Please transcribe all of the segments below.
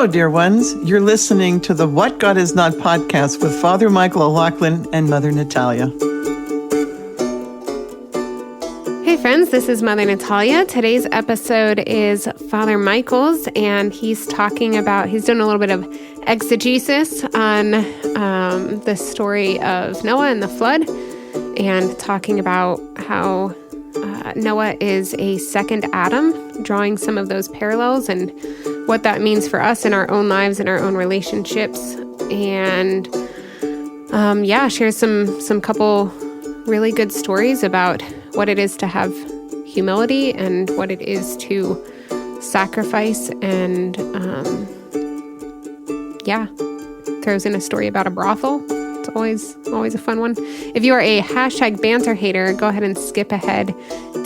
dear ones. You're listening to the What God Is Not podcast with Father Michael O'Loughlin and Mother Natalia. Hey friends, this is Mother Natalia. Today's episode is Father Michael's, and he's doing a little bit of exegesis on the story of Noah and the flood, and talking about how Noah is a second Adam, drawing some of those parallels and what that means for us in our own lives and our own relationships. And shares some couple really good stories about what it is to have humility and what it is to sacrifice, and throws in a story about a brothel. It's always a fun one. If you are a hashtag banter hater, go ahead and skip ahead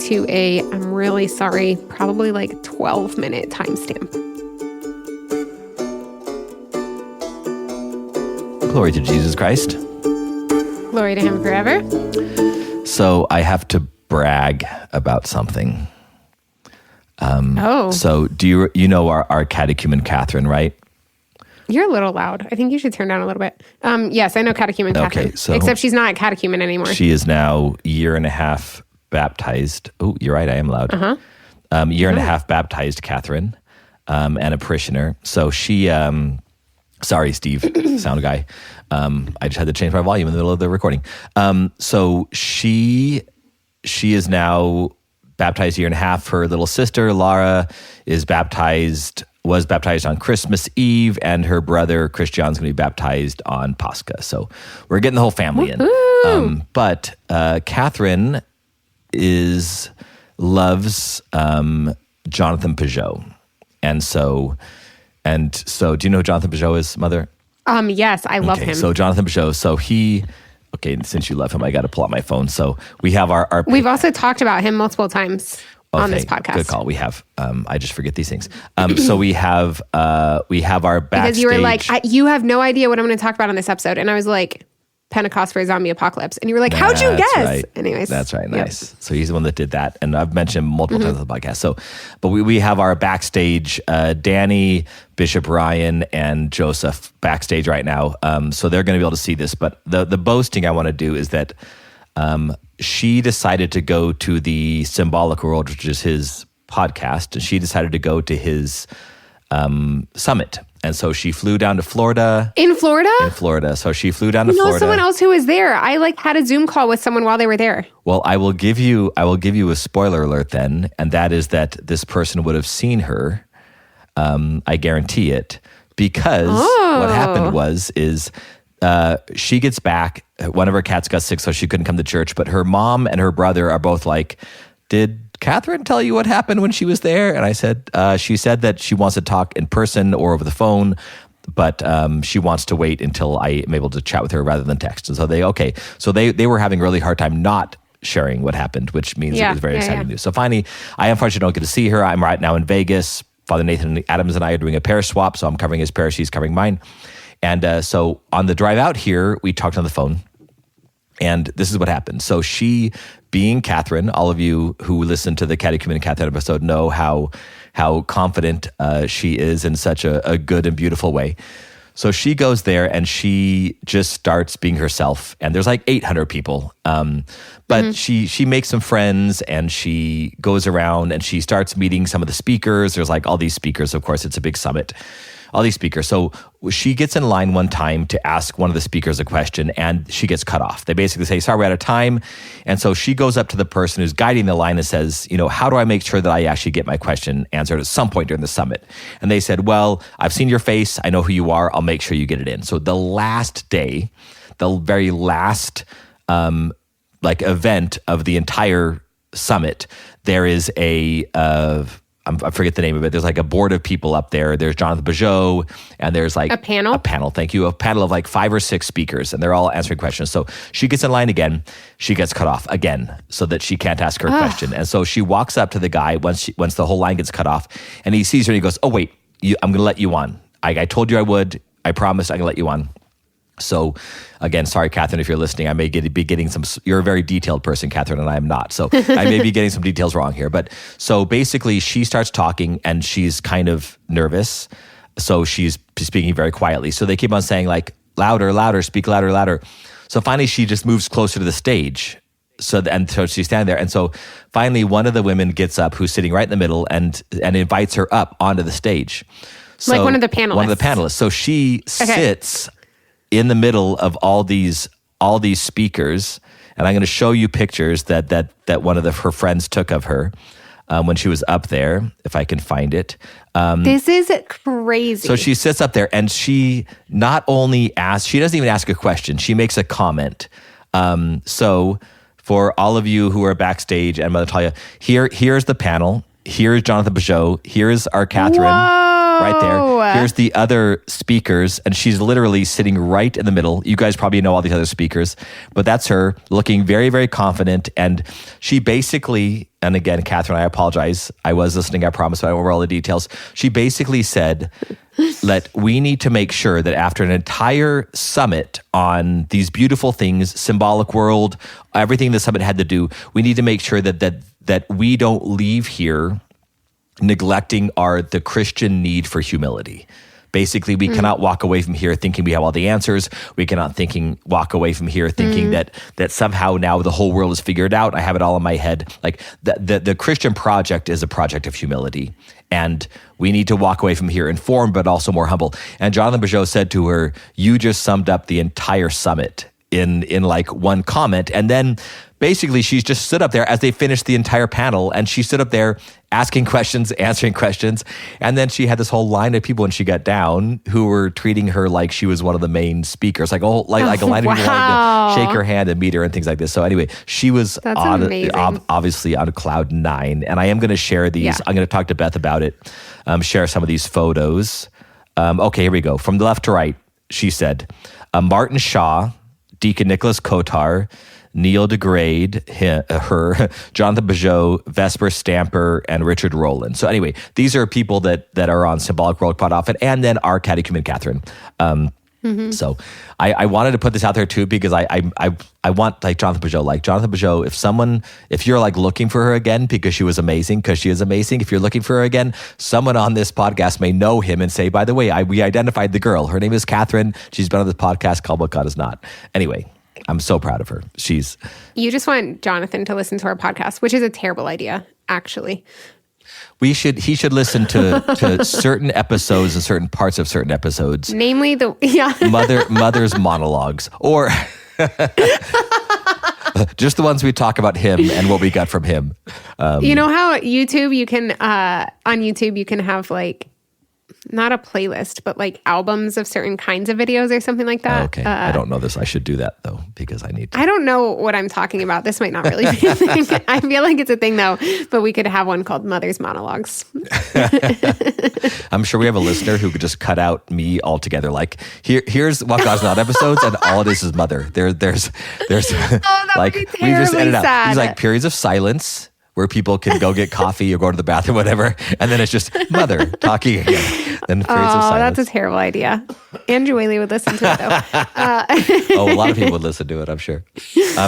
to I'm really sorry, probably like 12-minute timestamp. Glory to Jesus Christ. Glory to him forever. So I have to brag about something. So do you know our catechumen Catherine, right? You're a little loud. I think you should turn down a little bit. Yes, I know catechumen Catherine. Okay, so except she's not a catechumen anymore. She is now year and a half baptized. Oh, you're right, I am loud. Year and a half baptized Catherine, and a parishioner. So she, sorry, Steve, sound guy. I just had to change my volume in the middle of the recording. So she is now baptized year and a half. Her little sister, Laura, was baptized on Christmas Eve, and her brother, Christian's going to be baptized on Pascha. So we're getting the whole family in. But Catherine loves Jonathan Peugeot. And so do you know who Jonathan Peugeot is, Mother? Yes, I love him. So Jonathan Peugeot, since you love him, I got to pull out my phone. So we have our We've also talked about him multiple times on this podcast. Good call. We have. I just forget these things. So we have our backstage. Because you were like, you have no idea what I'm going to talk about on this episode. And I was like, Pentecost for a zombie apocalypse. And you were like, how'd you guess? Right. Anyways. That's right. Nice. Yep. So he's the one that did that. And I've mentioned him multiple times on the podcast. So, but we have our backstage, Danny, Bishop Ryan, and Joseph backstage right now. So they're going to be able to see this. But the boasting I want to do is that she decided to go to the Symbolic World, which is his podcast, and she decided to go to his summit. And so she flew down to Florida. In Florida? In Florida. So she flew down to Florida. Someone else who was there. I had a Zoom call with someone while they were there. Well, I will give you a spoiler alert then, and that is that this person would have seen her. I guarantee it, because what happened is she gets back. One of her cats got sick, so she couldn't come to church. But her mom and her brother are both like, "Did Catherine tell you what happened when she was there?" And I said, she said that she wants to talk in person or over the phone, but she wants to wait until I am able to chat with her rather than text. And so they were having a really hard time not sharing what happened, which means it was very exciting news. So finally, I unfortunately don't get to see her. I'm right now in Vegas. Father Nathan Adams and I are doing a parish swap, so I'm covering his parish, he's covering mine. And so on the drive out here, we talked on the phone. And this is what happened. So she, being Catherine, all of you who listen to the Catechumen Catherine episode know how confident she is in such a good and beautiful way. So she goes there and she just starts being herself. And there's like 800 people. But she makes some friends, and she goes around and she starts meeting some of the speakers. There's like all these speakers. Of course, it's a big summit. All these speakers. So she gets in line one time to ask one of the speakers a question, and she gets cut off. They basically say, "Sorry, we're out of time." And so she goes up to the person who's guiding the line and says, "How do I make sure that I actually get my question answered at some point during the summit?" And they said, "Well, I've seen your face. I know who you are. I'll make sure you get it in." So the last day, the very last event of the entire summit, there is I forget the name of it. There's like a board of people up there. There's Jonathan Peugeot, and there's like a panel. Thank you. A panel of like 5 or 6 speakers, and they're all answering questions. So she gets in line again. She gets cut off again, so that she can't ask her question. And so she walks up to the guy once the whole line gets cut off, and he sees her and he goes, "Oh wait, I'm going to let you on. I told you I would. I promised I'm going to let you on." So again, sorry, Catherine, if you're listening, I may be getting some, you're a very detailed person, Catherine, and I am not. So I may be getting some details wrong here. But so basically she starts talking and she's kind of nervous. So she's speaking very quietly. So they keep on saying like, louder, louder, speak louder, louder. So finally she just moves closer to the stage. So she's standing there. And so finally one of the women gets up who's sitting right in the middle and invites her up onto the stage. So, like one of the panelists. One of the panelists. So she sits in the middle of all these speakers. And I'm going to show you pictures that one of her friends took of her when she was up there, if I can find it. This is crazy. So she sits up there and she not only asks, she doesn't even ask a question. She makes a comment. So for all of you who are backstage and Mother Talia, here's the panel. Here's Jonathan Peugeot. Here's our Catherine. Whoa. Right there. Here's the other speakers, and she's literally sitting right in the middle. You guys probably know all these other speakers, but that's her looking very, very confident. And she basically, and again, Catherine, I apologize. I was listening, I promise, but I don't remember all the details. She basically said that we need to make sure that after an entire summit on these beautiful things, symbolic world, everything the summit had to do, we need to make sure that we don't leave here neglecting the Christian need for humility. Basically, we cannot walk away from here thinking we have all the answers. We cannot walk away from here thinking that somehow now the whole world is figured out. I have it all in my head. Like the Christian project is a project of humility. And we need to walk away from here informed, but also more humble. And Jonathan Peugeot said to her, you just summed up the entire summit in like one comment. And then basically she's just stood up there as they finished the entire panel, and she stood up there asking questions, answering questions. And then she had this whole line of people when she got down who were treating her like she was one of the main speakers, like a line of people wanting to shake her hand and meet her and things like this. So anyway, she was obviously on cloud 9. And I am going to share these. Yeah. I'm going to talk to Beth about it, share some of these photos. Okay, here we go. From the left to right, she said, Martin Shaw, Deacon Nicholas Kotar, Neil deGrade, her, Jonathan Peugeot, Vesper Stamper, and Richard Rowland. So anyway, these are people that are on Symbolic World quite often, and then our catechumen Catherine. So I wanted to put this out there too, because I want like Jonathan Peugeot, if you're like looking for her again because she is amazing, if you're looking for her again, someone on this podcast may know him and say, by the way, we identified the girl. Her name is Catherine. She's been on this podcast called What God Is Not. Anyway, I'm so proud of her. You just want Jonathan to listen to our podcast, which is a terrible idea, actually. He should listen to certain episodes and certain parts of certain episodes. Namely Mother's monologues, or just the ones we talk about him and what we got from him. You know how on YouTube you can have like, not a playlist, but like albums of certain kinds of videos or something like that. Okay. I don't know this. I should do that though, because I need to. I don't know what I'm talking about. This might not really be a thing. I feel like it's a thing though, but we could have one called Mother's Monologues. I'm sure we have a listener who could just cut out me altogether. Like here's What God's Not episodes, and all it is Mother. There's like we just edited out. These like periods of silence where people can go get coffee or go to the bathroom, whatever, and then it's just Mother talking again. Then periods of silence. That's a terrible idea. Andrew Whaley would listen to it, though. A lot of people would listen to it, I'm sure.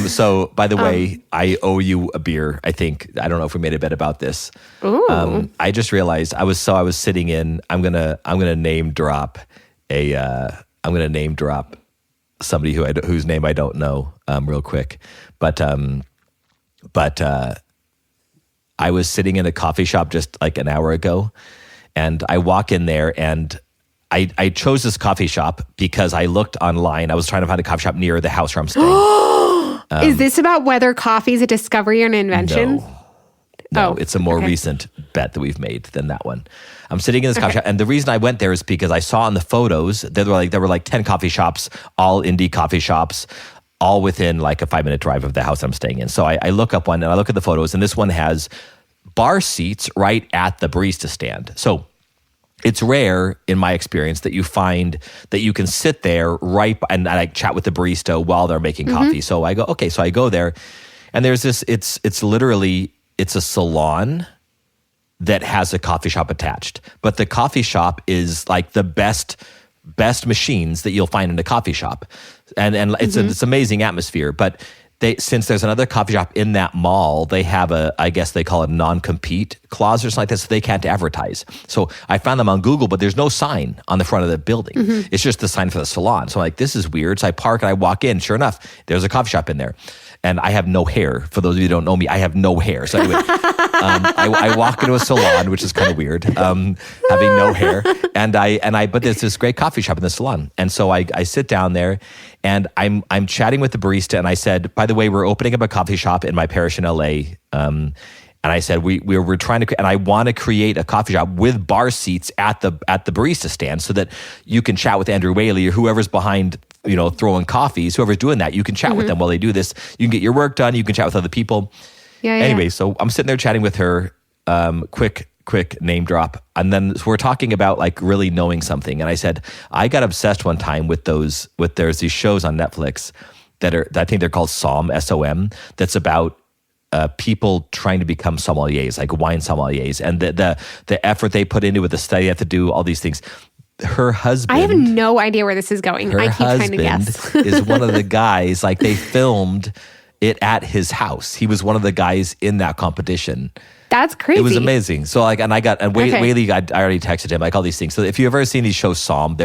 So, by the way, I owe you a beer, I think. I don't know if we made a bet about this. Ooh. I just realized I was sitting in, I'm gonna name drop somebody whose name I don't know real quick. But I was sitting in a coffee shop just like an hour ago, and I walk in there, and I chose this coffee shop because I looked online. I was trying to find a coffee shop near the house where I'm staying. Is this about whether coffee is a discovery or an invention? No, it's a more recent bet that we've made than that one. I'm sitting in this coffee shop, and the reason I went there is because I saw in the photos there were like 10 coffee shops, all indie coffee shops, all within like a 5-minute drive of the house I'm staying in. So I look up one and I look at the photos, and this one has bar seats right at the barista stand. So it's rare in my experience that you find that you can sit there and like chat with the barista while they're making coffee. So I go, okay. So I go there, and there's this, it's a salon that has a coffee shop attached, but the coffee shop is like the best machines that you'll find in a coffee shop. And it's an amazing atmosphere, but since there's another coffee shop in that mall, they have I guess they call it a non-compete clause or something like that, so they can't advertise. So I found them on Google, but there's no sign on the front of the building. It's just the sign for the salon. So I'm like, this is weird. So I park and I walk in. Sure enough, there's a coffee shop in there. And I have no hair. For those of you who don't know me, I have no hair. So anyway, I walk into a salon, which is kind of weird, having no hair. But there's this great coffee shop in the salon. And so I sit down there and I'm chatting with the barista. And I said, by the way, we're opening up a coffee shop in my parish in LA. And I said, we're trying to, and I want to create a coffee shop with bar seats at the barista stand so that you can chat with Andrew Whaley or whoever's behind, throwing coffees, whoever's doing that, you can chat with them while they do this. You can get your work done. You can chat with other people. Anyway, so I'm sitting there chatting with her, quick name drop. And then so we're talking about like really knowing something. And I said, I got obsessed one time with there's these shows on Netflix that I think they're called SOM, S-O-M, that's about people trying to become sommeliers, like wine sommeliers, and the effort they put into it, the study they have to do, all these things. Her husband, I have no idea where this is going. I keep trying to guess. Is one of the guys, like they filmed it at his house. He was one of the guys in that competition. That's crazy. It was amazing. So like, Whaley, I already texted him, like all these things. So if you've ever seen these shows, Somm,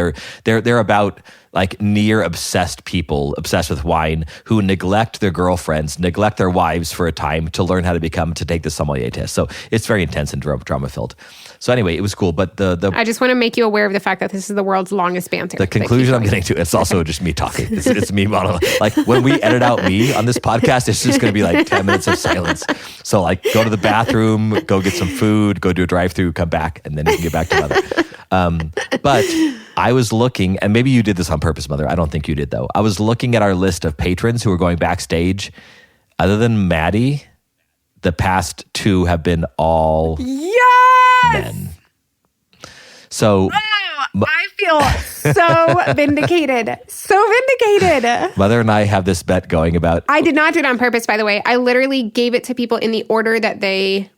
they're about like near obsessed people, obsessed with wine, who neglect their girlfriends, neglect their wives for a time to learn how to take the sommelier test. So it's very intense and drama filled. So anyway, it was cool. But I just want to make you aware of the fact that this is the world's longest banter. The conclusion I'm getting to, it's also just me talking. It's me monologue. Like when we edit out me on this podcast, it's just going to be like 10 minutes of silence. So like go to the bathroom, go get some food, go do a drive-through, come back, and then you can get back to Mother. But I was looking, and maybe you did this on purpose, Mother. I don't think you did, though. I was looking at our list of patrons who are going backstage. Other than Maddie, the past two have been all men. So I feel so vindicated. So vindicated. Mother and I have this bet going about... I did not do it on purpose, by the way. I literally gave it to people in the order that they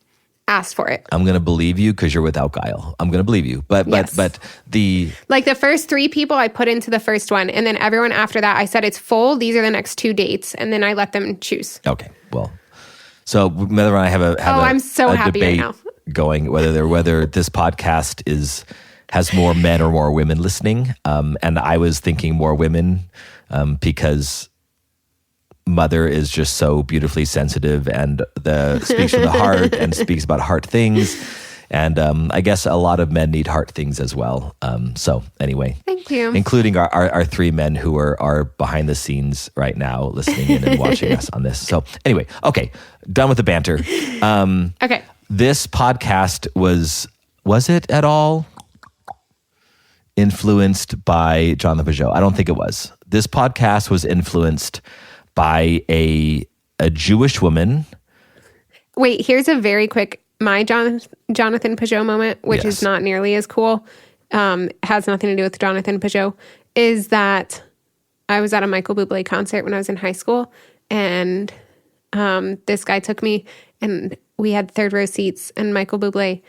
asked for it. I'm going to believe you because you're without guile. I'm going to believe you. But the... Like the first three people I put into the first one. And then everyone after that, I said, it's full. These are the next 2 dates. And then I let them choose. Okay. Well, so Mother and I have I'm so happy debate right now. Going whether this podcast has more men or more women listening. And I was thinking more women because Mother is just so beautifully sensitive and speaks from the heart and speaks about heart things. And I guess a lot of men need heart things as well. So anyway, thank you. Including our 3 men who are behind the scenes right now listening in and watching us on this. So anyway, okay, done with the banter. Okay. This podcast was it at all influenced by Jonathan Peugeot? I don't think it was. This podcast was influenced by a Jewish woman. Wait, here's a very quick Jonathan Peugeot moment, which is not nearly as cool. Has nothing to do with Jonathan Peugeot. Is that I was at a Michael Bublé concert when I was in high school, and this guy took me, and we had 3rd row seats, and Michael Bublé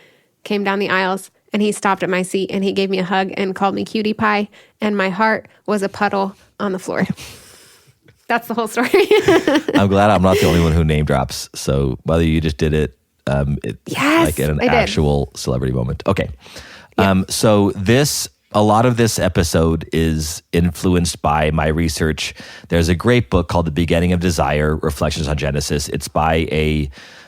came down the aisles, and he stopped at my seat, and he gave me a hug and called me cutie pie, and my heart was a puddle on the floor. That's the whole story. I'm glad I'm not the only one who name drops. So whether you just did it, yes, like in an actual celebrity moment. Okay. So a lot of this episode is influenced by my research. There's a great book called The Beginning of Desire, Reflections on Genesis. It's by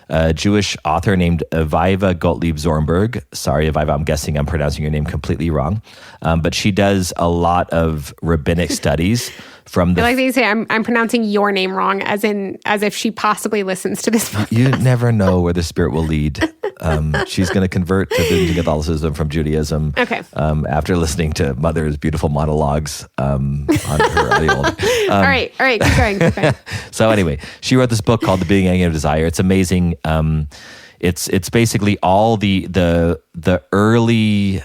a Jewish author named Avivah Gottlieb Zornberg. Sorry, Avivah, I'm guessing I'm pronouncing your name completely wrong. But she does a lot of rabbinic studies from the... I like that you say I'm pronouncing your name wrong, as if she possibly listens to this podcast. You never know where the Spirit will lead. She's going to convert to Catholicism from Judaism. Okay. After listening to Mother's beautiful monologues on her audio. All right, keep going. So anyway, she wrote this book called The Beginning of Desire. It's amazing. It's basically all the early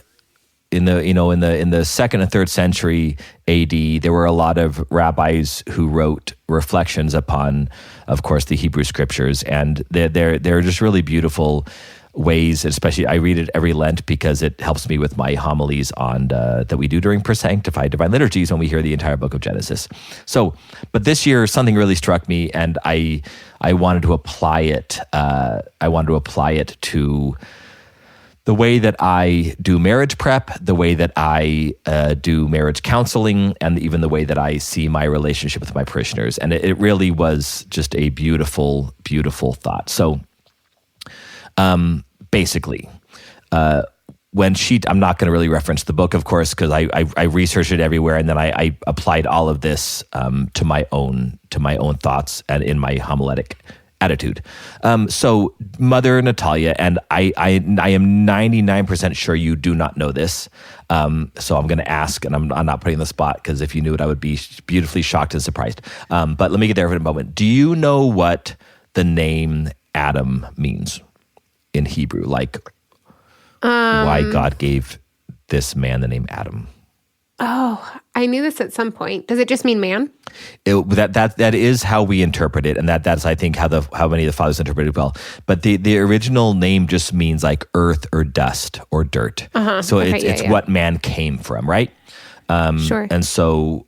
in the 2nd and 3rd century AD. There were a lot of rabbis who wrote reflections upon, of course, the Hebrew scriptures, and they're just really beautiful. ways, especially I read it every Lent because it helps me with my homilies on that we do during Sanctified Divine Liturgies when we hear the entire book of Genesis. So, but this year something really struck me, and I wanted to apply it. I wanted to apply it to the way that I do marriage prep, the way that I do marriage counseling, and even the way that I see my relationship with my parishioners. And it really was just a beautiful, beautiful thought. So basically, when I'm not going to really reference the book, of course, because I researched it everywhere, and then I applied all of this to my own thoughts and in my homiletic attitude. So Mother Natalia, and I am 99% sure you do not know this. So I'm going to ask, and I'm not putting you on the spot, because if you knew it, I would be beautifully shocked and surprised. But let me get there for a moment. Do you know what the name Adam means in Hebrew? Like why God gave this man the name Adam? Oh, I knew this at some point. Does it just mean man? That is how we interpret it, and that's I think how many of the fathers interpret it well. But the original name just means like earth or dust or dirt. So okay, it's what man came from, right? Sure. And so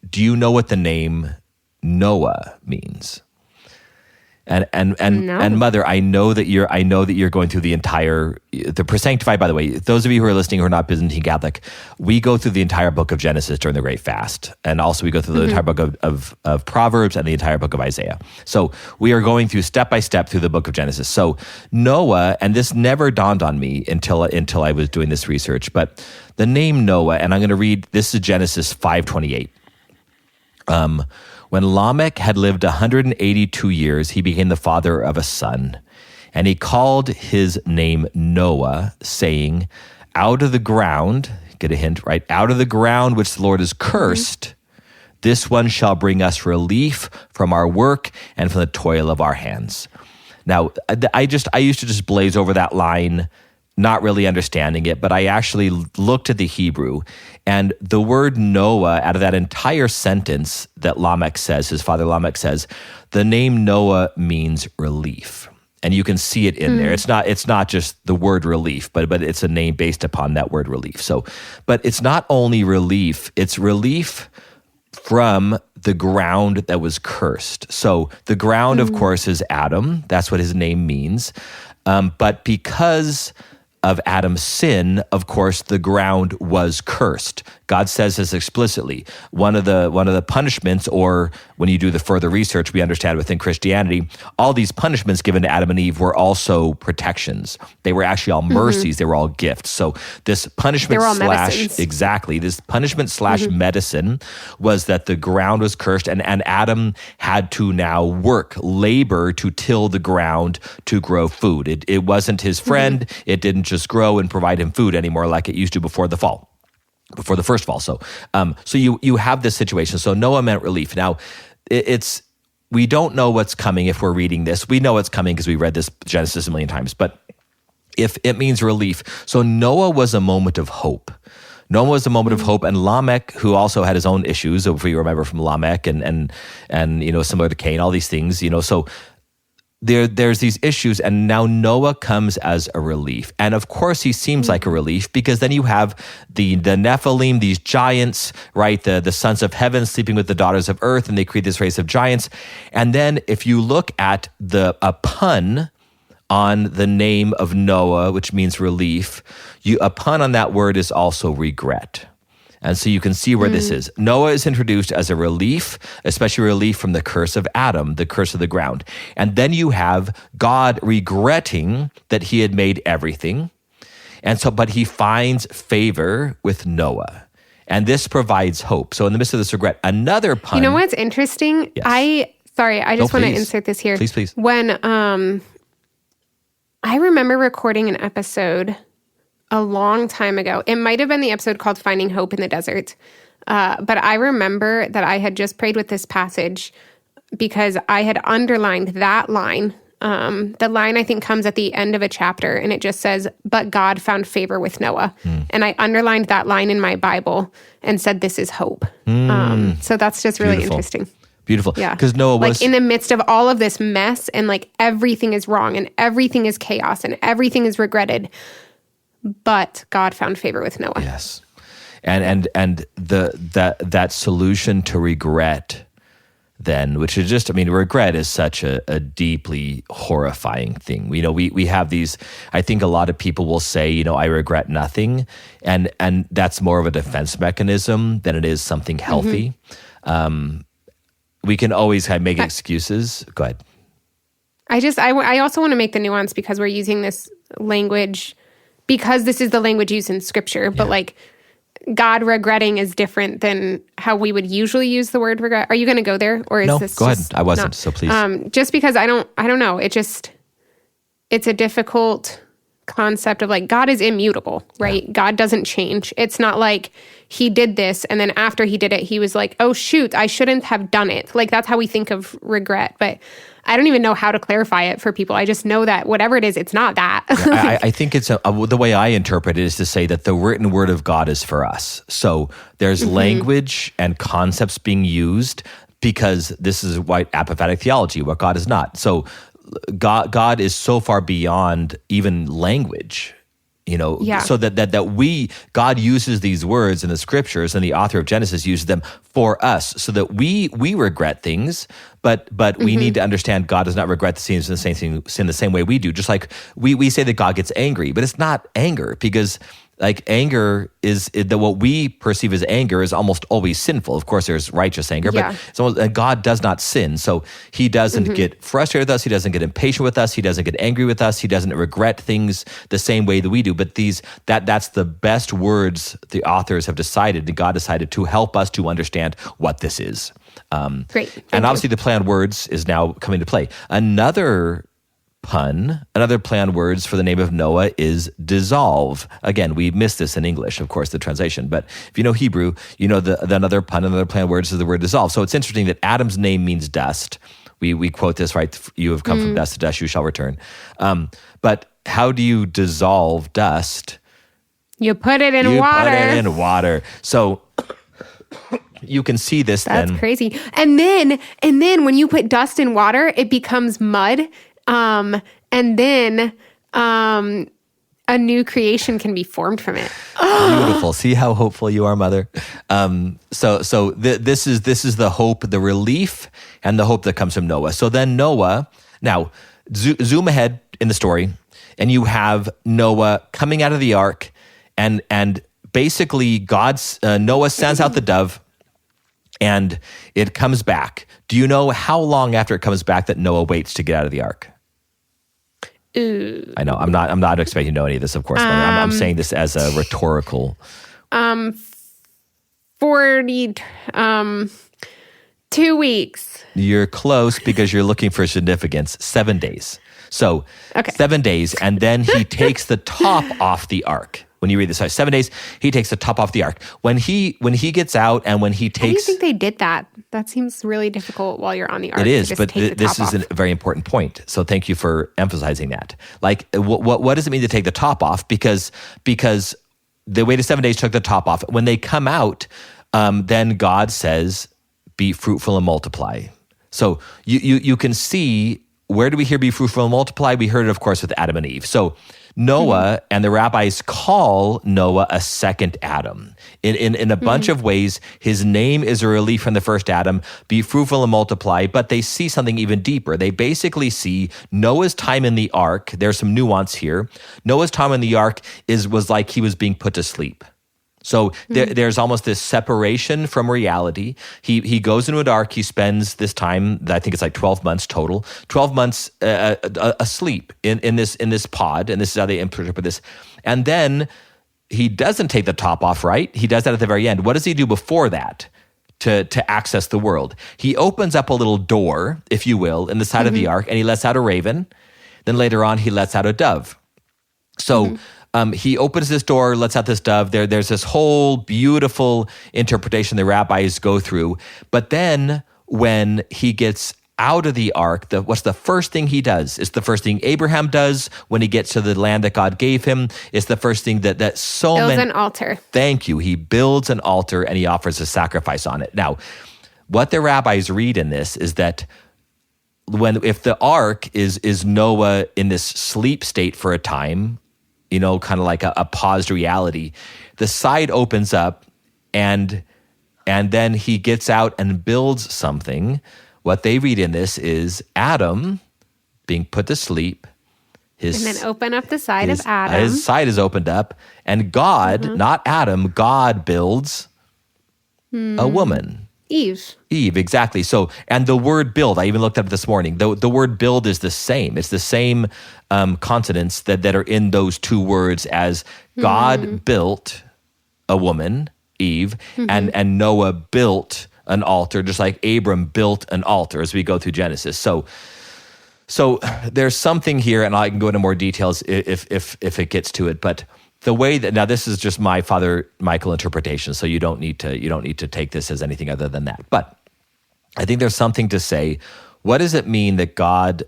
do you know what the name Noah means? And Mother, I know that you're going through the entire Sanctified. By the way, those of you who are listening who are not Byzantine Catholic, we go through the entire book of Genesis during the Great Fast, and also we go through the entire book of Proverbs and the entire book of Isaiah. So we are going through step by step through the book of Genesis. So Noah, and this never dawned on me until I was doing this research, but the name Noah, and I'm going to read. This is Genesis 5:28. When Lamech had lived 182 years, he became the father of a son, and he called his name Noah, saying, out of the ground, get a hint, right? Out of the ground which the Lord has cursed, this one shall bring us relief from our work and from the toil of our hands. Now, I used to just blaze over that line, not really understanding it, but I actually looked at the Hebrew, and the word Noah, out of that entire sentence that Lamech says, his father Lamech says, the name Noah means relief. And you can see it in there. It's not just the word relief, but it's a name based upon that word relief. So, but it's not only relief, it's relief from the ground that was cursed. So the ground, of course, is Adam. That's what his name means. But because of Adam's sin, of course, the ground was cursed. God says this explicitly. One of the punishments, or when you do the further research, we understand within Christianity, all these punishments given to Adam and Eve were also protections. They were actually all mercies. They were all gifts. So this punishment this punishment / medicine was that the ground was cursed, and Adam had to now labor to till the ground to grow food. It wasn't his friend. It didn't just grow and provide him food anymore like it used to before the fall. Before the first fall. So you have this situation. So Noah meant relief. Now, we don't know what's coming if we're reading this. We know it's coming because we read this Genesis a million times. But if it means relief, so Noah was a moment of hope. Noah was a moment of hope, and Lamech, who also had his own issues, if we remember from Lamech and similar to Cain, all these things, so there's these issues, and now Noah comes as a relief. And of course, he seems like a relief, because then you have the Nephilim, these giants, right? The sons of heaven sleeping with the daughters of earth, and they create this race of giants. And then if you look at a pun on the name of Noah, which means relief, a pun on that word is also regret. And so you can see where this is. Noah is introduced as a relief, especially relief from the curse of Adam, the curse of the ground. And then you have God regretting that he had made everything. And so, but he finds favor with Noah. And this provides hope. So in the midst of this regret, another pun. You know what's interesting? Yes. I just want to insert this here. Please. When I remember recording an episode a long time ago. It might have been the episode called Finding Hope in the Desert. But I remember that I had just prayed with this passage because I had underlined that line. The line, I think, comes at the end of a chapter, and it just says, but God found favor with Noah. And I underlined that line in my Bible and said, this is hope. So that's just really interesting. Beautiful. Yeah. Because Noah was... Like in the midst of all of this mess and like everything is wrong and everything is chaos and everything is regretted, but God found favor with Noah. Yes. And that solution to regret then, which is just, I mean, regret is such a deeply horrifying thing. You know, we have these, I think a lot of people will say, you know, I regret nothing. And that's more of a defense mechanism than it is something healthy. We can always kind of make excuses. Go ahead. I also want to make the nuance because we're using this language, because this is the language used in scripture, but like God regretting is different than how we would usually use the word regret. Are you going to go there, or is no, this? Go ahead. I wasn't. So please. Just because I don't know. It's a difficult concept of like God is immutable, right? Yeah. God doesn't change. It's not like he did this and then after he did it, he was like, oh shoot, I shouldn't have done it. Like that's how we think of regret, but I don't even know how to clarify it for people. I just know that whatever it is, it's not that. I think it's the way I interpret it is to say that the written word of God is for us. So there's language and concepts being used because this is white apophatic theology, what God is not. So God is so far beyond even language, you know, so that God uses these words in the scriptures, and the author of Genesis uses them for us so that we regret things, but we need to understand God does not regret the sins in the same way we do. Just like we say that God gets angry, but it's not anger, because like anger is what we perceive as anger is almost always sinful. Of course, there's righteous anger, but it's almost, and God does not sin. So he doesn't get frustrated with us. He doesn't get impatient with us. He doesn't get angry with us. He doesn't regret things the same way that we do. But that's the best words the authors have decided, and God decided to help us to understand what this is. Great. And obviously the play on words is now coming to play. Another play on words for the name of Noah is dissolve. Again, we missed this in English, of course, the translation. But if you know Hebrew, you know the another play on words is the word dissolve. So it's interesting that Adam's name means dust. We quote this, right? You have come from dust, to dust you shall return. But how do you dissolve dust? You put it in water. You put it in water. So you can see this then. That's crazy. And then when you put dust in water, it becomes mud. And then a new creation can be formed from it. Beautiful. See how hopeful you are, Mother. So this is the hope, the relief, and the hope that comes from Noah. So then Noah. Now zoom ahead in the story, and you have Noah coming out of the ark, and basically Noah sends out the dove, and it comes back. Do you know how long after it comes back that Noah waits to get out of the ark? Ooh. I know. I'm not expecting to know any of this, of course. I'm saying this as a rhetorical. 2 weeks. You're close because you're looking for significance. 7 days. So 7 days, and then he takes the top off the ark. When you read this, 7 days, he takes the top off the ark. When he gets out and when he takes... How do you think they did that? That seems really difficult while you're on the ark. It is, but this is a very important point. So thank you for emphasizing that. Like, what does it mean to take the top off? Because they waited 7 days, took the top off. When they come out, then God says, be fruitful and multiply. So you can see, where do we hear be fruitful and multiply? We heard it, of course, with Adam and Eve. So Noah and the rabbis call Noah a second Adam. In a bunch of ways, his name is a relief from the first Adam, be fruitful and multiply, but they see something even deeper. They basically see Noah's time in the ark. There's some nuance here. Noah's time in the ark was like he was being put to sleep. So there's almost this separation from reality. He goes into an ark. He spends this time, I think it's like 12 months total, 12 months asleep in this pod, and this is how they interpret this. And then he doesn't take the top off, right? He does that at the very end. What does he do before that to access the world? He opens up a little door, if you will, in the side of the ark, and he lets out a raven. Then later on, he lets out a dove. So he opens this door, lets out this dove. There's this whole beautiful interpretation the rabbis go through. But then when he gets out of the ark, what's the first thing he does? It's the first thing Abraham does when he gets to the land that God gave him. It's the first thing that builds an altar. Thank you. He builds an altar and he offers a sacrifice on it. Now, what the rabbis read in this is that if the ark is Noah in this sleep state for a time, kind of like a paused reality, the side opens up and then he gets out and builds something. What they read in this is Adam being put to sleep. And then open up the side of Adam. His side is opened up, and God, not Adam, God builds a woman. Eve, exactly. So, and the word build, I even looked up this morning, the word build is the same. It's the same consonants that are in those two words as God built a woman, Eve, and Noah built an altar, just like Abram built an altar as we go through Genesis. So there's something here, and I can go into more details if it gets to it. But the way that, now this is just my Father Michael interpretation, so you don't need to take this as anything other than that. But I think there's something to say. What does it mean that God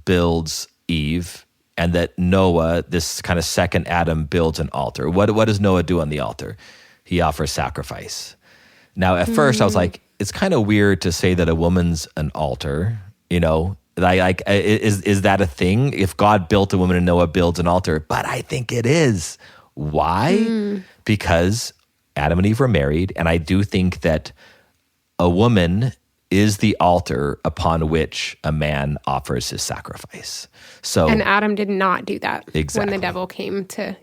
builds Eve and that Noah, this kind of second Adam, builds an altar? What does Noah do on the altar? He offers sacrifice. Now, at first, I was like, it's kind of weird to say that a woman's an altar, Like, is that a thing? If God built a woman and Noah builds an altar, but I think it is. Why? Because Adam and Eve were married, and I do think that a woman is the altar upon which a man offers his sacrifice. And Adam did not do that. Exactly. When the devil came to,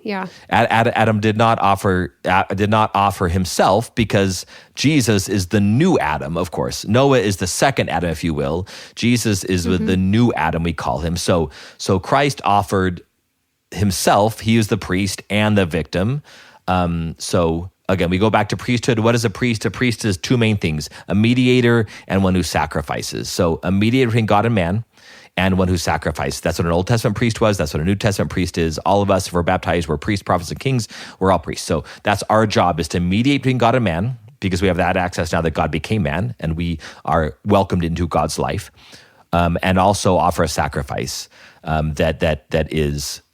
Adam did not offer himself, because Jesus is the new Adam, of course. Noah is the second Adam, if you will. Jesus is the new Adam, we call him. So Christ offered himself. He is the priest and the victim. So again, we go back to priesthood. What is a priest? A priest is two main things: a mediator and one who sacrifices. So a mediator between God and man, and one who sacrificed. That's what an Old Testament priest was. That's what a New Testament priest is. All of us, if we're baptized, we're priests, prophets, and kings. We're all priests. So that's our job, is to mediate between God and man, because we have that access now that God became man, and we are welcomed into God's life, and also offer a sacrifice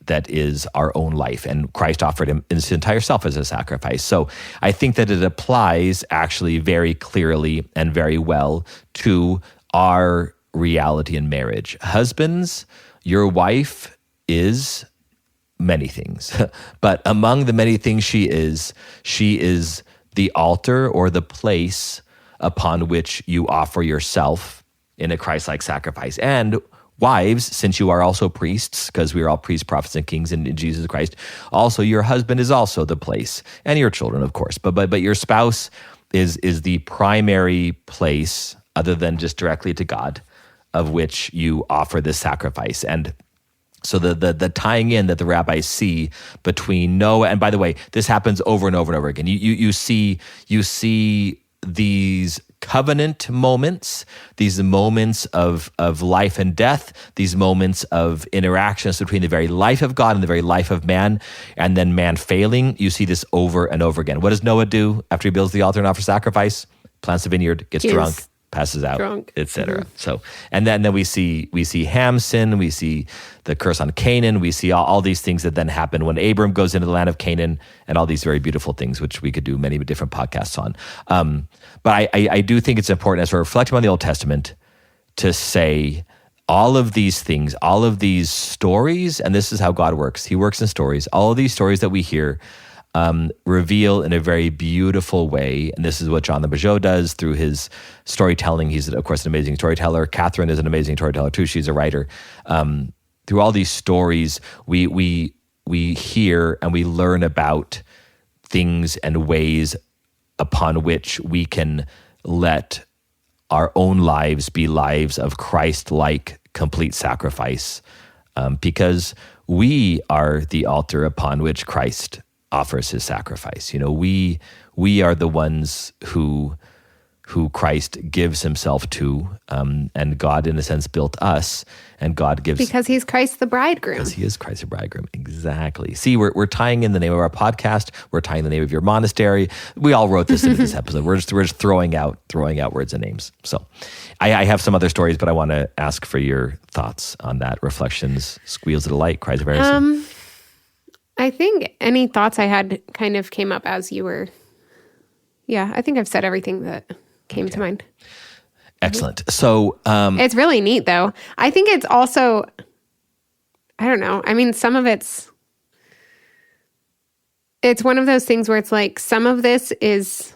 that is our own life. And Christ offered him his entire self as a sacrifice. So I think that it applies actually very clearly and very well to our reality in marriage. Husbands, your wife is many things, but among the many things she is the altar or the place upon which you offer yourself in a Christ-like sacrifice. And wives, since you are also priests, because we are all priests, prophets, and kings in Jesus Christ, also your husband is also the place, and your children, of course. But your spouse is the primary place, other than just directly to God, of which you offer this sacrifice. And so the tying in that the rabbis see between Noah, and by the way, this happens over and over and over again. You see these covenant moments, these moments of life and death, these moments of interactions between the very life of God and the very life of man, and then man failing. You see this over and over again. What does Noah do after he builds the altar and offers sacrifice? Plants a vineyard, gets drunk, passes out, etc. So, and then we see Ham's sin, we see the curse on Canaan, we see all these things that then happen when Abram goes into the land of Canaan, and all these very beautiful things, which we could do many different podcasts on. But I do think it's important, as we're reflecting on the Old Testament, to say all of these things, all of these stories, and this is how God works. He works in stories. All of these stories that we hear reveal in a very beautiful way. And this is what John the Bajot does through his storytelling. He's, of course, an amazing storyteller. Catherine is an amazing storyteller too. She's a writer. Through all these stories, we hear and we learn about things and ways upon which we can let our own lives be lives of Christ-like complete sacrifice, because we are the altar upon which Christ offers his sacrifice. We are the ones who Christ gives himself to, and God, in a sense, built us, and God gives... Because he's Christ the bridegroom. Because he is Christ the bridegroom, exactly. See, we're tying in the name of our podcast, we're tying the name of your monastery. We all wrote this into this episode. We're just throwing out words and names. So I have some other stories, but I want to ask for your thoughts on that. Reflections, squeals of delight, cries of heresy. I think any thoughts I had kind of came up as you were... Yeah, I think I've said everything that came to mind. Excellent. So It's really neat, though. I think it's also, I don't know. I mean, some of it's one of those things where it's like some of this is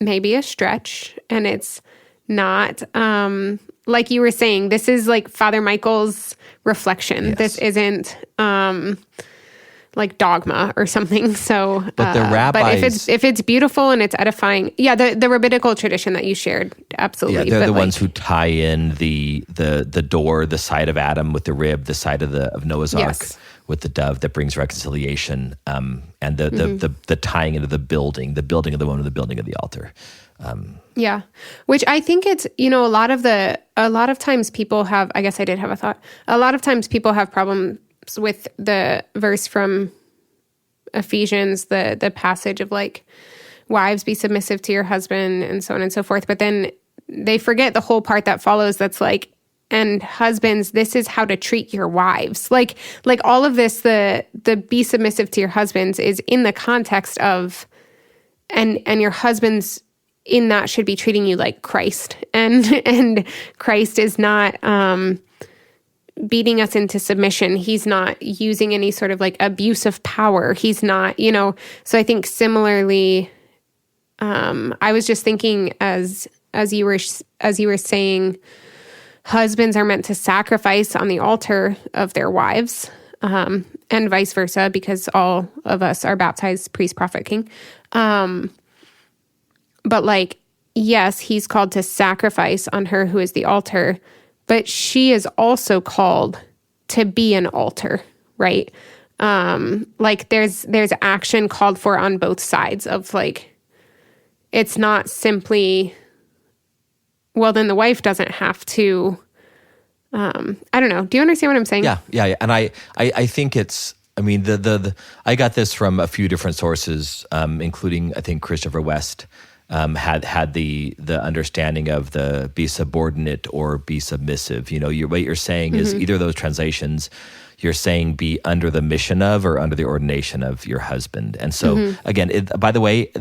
maybe a stretch, and it's not, like you were saying, this is like Father Michael's reflection. Yes. This isn't like dogma or something. So, but the rabbis, but if it's beautiful and it's edifying, the rabbinical tradition that you shared, absolutely. Yeah, they're the like, ones who tie in the door, the side of Adam with the rib, the side of Noah's Ark with the dove that brings reconciliation, and the tying into the building of the woman, the building of the altar. Yeah, which I think it's, a lot of times people have, I guess I did have a thought. A lot of times people have problems with the verse from Ephesians, the passage of like, wives, be submissive to your husband and so on and so forth. But then they forget the whole part that follows that's like, and husbands, this is how to treat your wives. Like all of this, the be submissive to your husbands is in the context of, and your husbands in that should be treating you like Christ. And Christ is not beating us into submission. He's not using any sort of like abuse of power. He's not, so I think similarly, I was just thinking as you were saying, husbands are meant to sacrifice on the altar of their wives, and vice versa, because all of us are baptized priest, prophet, king. But like, yes, he's called to sacrifice on her who is the altar, but she is also called to be an altar, right? Like there's action called for on both sides of like, it's not simply, well, then the wife doesn't have to, I don't know. Do you understand what I'm saying? Yeah. And I think it's, I mean, I got this from a few different sources, including, I think, Christopher West had the understanding of the be subordinate or be submissive. What you're saying is either of those translations, you're saying be under the mission of or under the ordination of your husband. And so, again, by the way,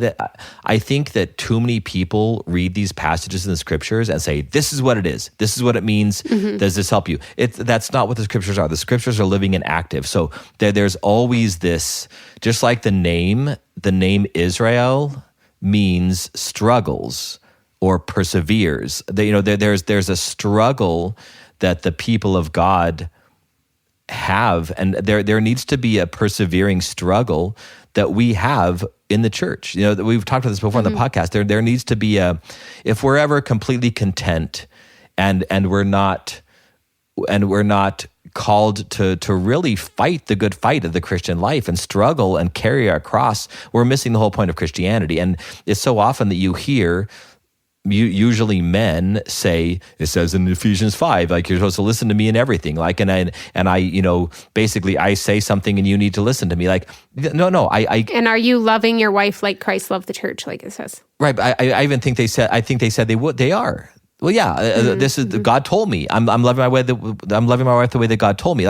I think that too many people read these passages in the scriptures and say, this is what it is. This is what it means. Does this help you? That's not what the scriptures are. The scriptures are living and active. So there's always this, just like the name Israel means struggles or perseveres. There's a struggle that the people of God have, and there needs to be a persevering struggle that we have in the church. We've talked about this before on the podcast. There needs to be if we're ever completely content and we're not called to really fight the good fight of the Christian life and struggle and carry our cross, we're missing the whole point of Christianity. And it's so often that you hear usually men say, it says in Ephesians 5, like, you're supposed to listen to me in everything. Like, and I basically I say something and you need to listen to me. Like, no. And are you loving your wife like Christ loved the church, like it says? Right. I even think they said they are. Well, yeah. This is God told me. I'm loving my wife. I'm loving my wife the way that God told me.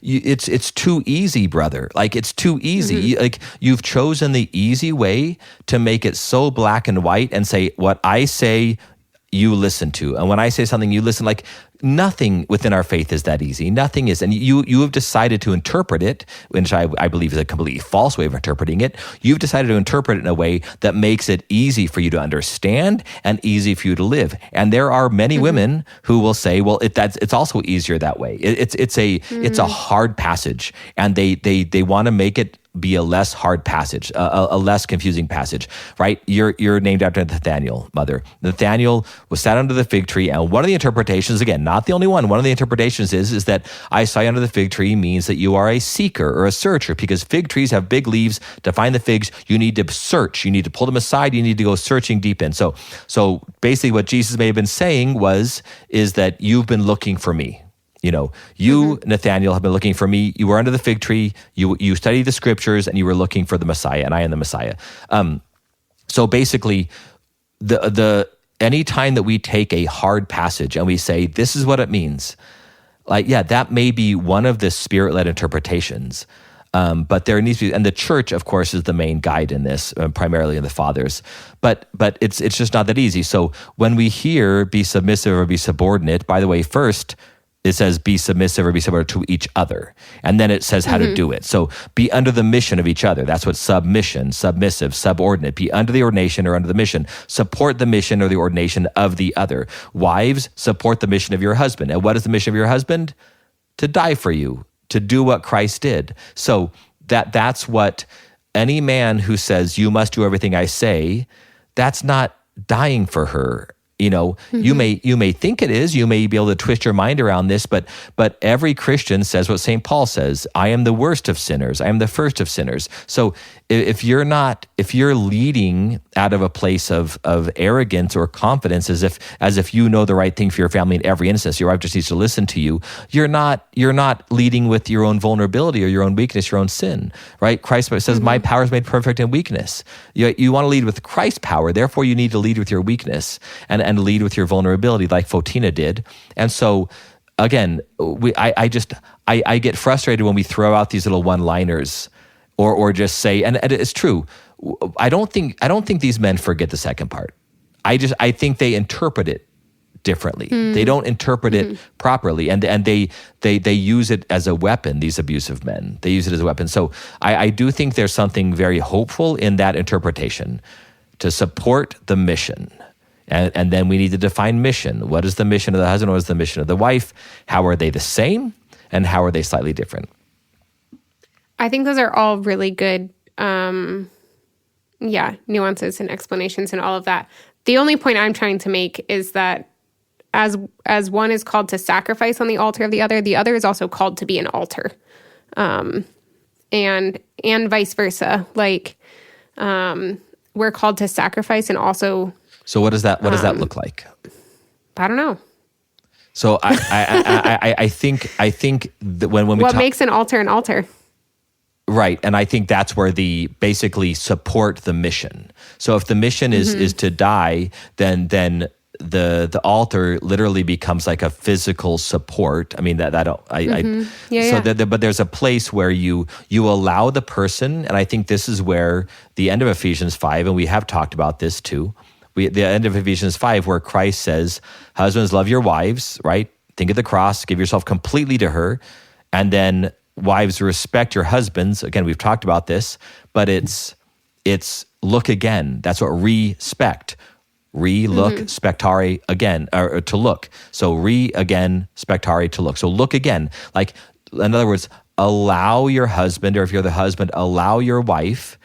It's too easy, brother. Like, it's too easy. You've chosen the easy way to make it so black and white and say what I say, you listen to, and when I say something, you listen. Like, nothing within our faith is that easy. Nothing is, and you have decided to interpret it, which I believe is a completely false way of interpreting it. You've decided to interpret it in a way that makes it easy for you to understand and easy for you to live. And there are many women who will say, "Well, it's also easier that way." It's a hard passage, and they want to make it be a less hard passage, a less confusing passage, right? You're named after Nathaniel, mother. Nathaniel was sat under the fig tree, and one of the interpretations, again, not the only one of the interpretations is that I saw you under the fig tree means that you are a seeker or a searcher, because fig trees have big leaves. To find the figs, you need to search. You need to pull them aside. You need to go searching deep in. So basically what Jesus may have been saying is that you've been looking for me. Nathaniel, have been looking for me. You were under the fig tree. You studied the scriptures, and you were looking for the Messiah, and I am the Messiah. So basically, any time that we take a hard passage and we say, this is what it means, that may be one of the Spirit-led interpretations. But there needs to be, and the church, of course, is the main guide in this, primarily in the fathers. But it's just not that easy. So when we hear be submissive or be subordinate, by the way, first it says be submissive or be subordinate to each other, and then it says how to do it. So be under the mission of each other. That's what submission, submissive, subordinate. Be under the ordination or under the mission. Support the mission or the ordination of the other. Wives, support the mission of your husband. And what is the mission of your husband? To die for you, to do what Christ did. So that's what any man who says, you must do everything I say, that's not dying for her. You may think it is. You may be able to twist your mind around this, but every Christian says what St. Paul says: I am the worst of sinners. I am the first of sinners. So if you're leading out of a place of arrogance or confidence, as if you know the right thing for your family in every instance, your wife just needs to listen to you. You're not leading with your own vulnerability or your own weakness, your own sin, right? Christ says, "My power is made perfect in weakness." You want to lead with Christ's power. Therefore, you need to lead with your weakness and lead with your vulnerability, like Fotina did. And so, again, I get frustrated when we throw out these little one-liners, or just say, and it's true. I don't think these men forget the second part. I think they interpret it differently. They don't interpret it properly, and they use it as a weapon. These abusive men, they use it as a weapon. So I do think there's something very hopeful in that interpretation, to support the mission. And then we need to define mission. What is the mission of the husband? What is the mission of the wife? How are they the same? And how are they slightly different? I think those are all really good, nuances and explanations and all of that. The only point I'm trying to make is that as one is called to sacrifice on the altar of the other is also called to be an altar, and vice versa. Like, we're called to sacrifice and also. So what does that look like? I don't know. So I think that when we what makes an altar? Right, and I think that's where the basically support the mission. So if the mission is to die, then the altar literally becomes like a physical support. I mean but there's a place where you allow the person, and I think this is where the end of Ephesians 5, and we have talked about this too. The end of Ephesians 5, where Christ says, husbands, love your wives, right? Think of the cross, give yourself completely to her. And then wives, respect your husbands. Again, we've talked about this, but it's look again. That's what respect. Look, spectare again, or to look. So again, spectare, to look. So look again. Like, in other words, allow your husband, or if you're the husband, allow your wife,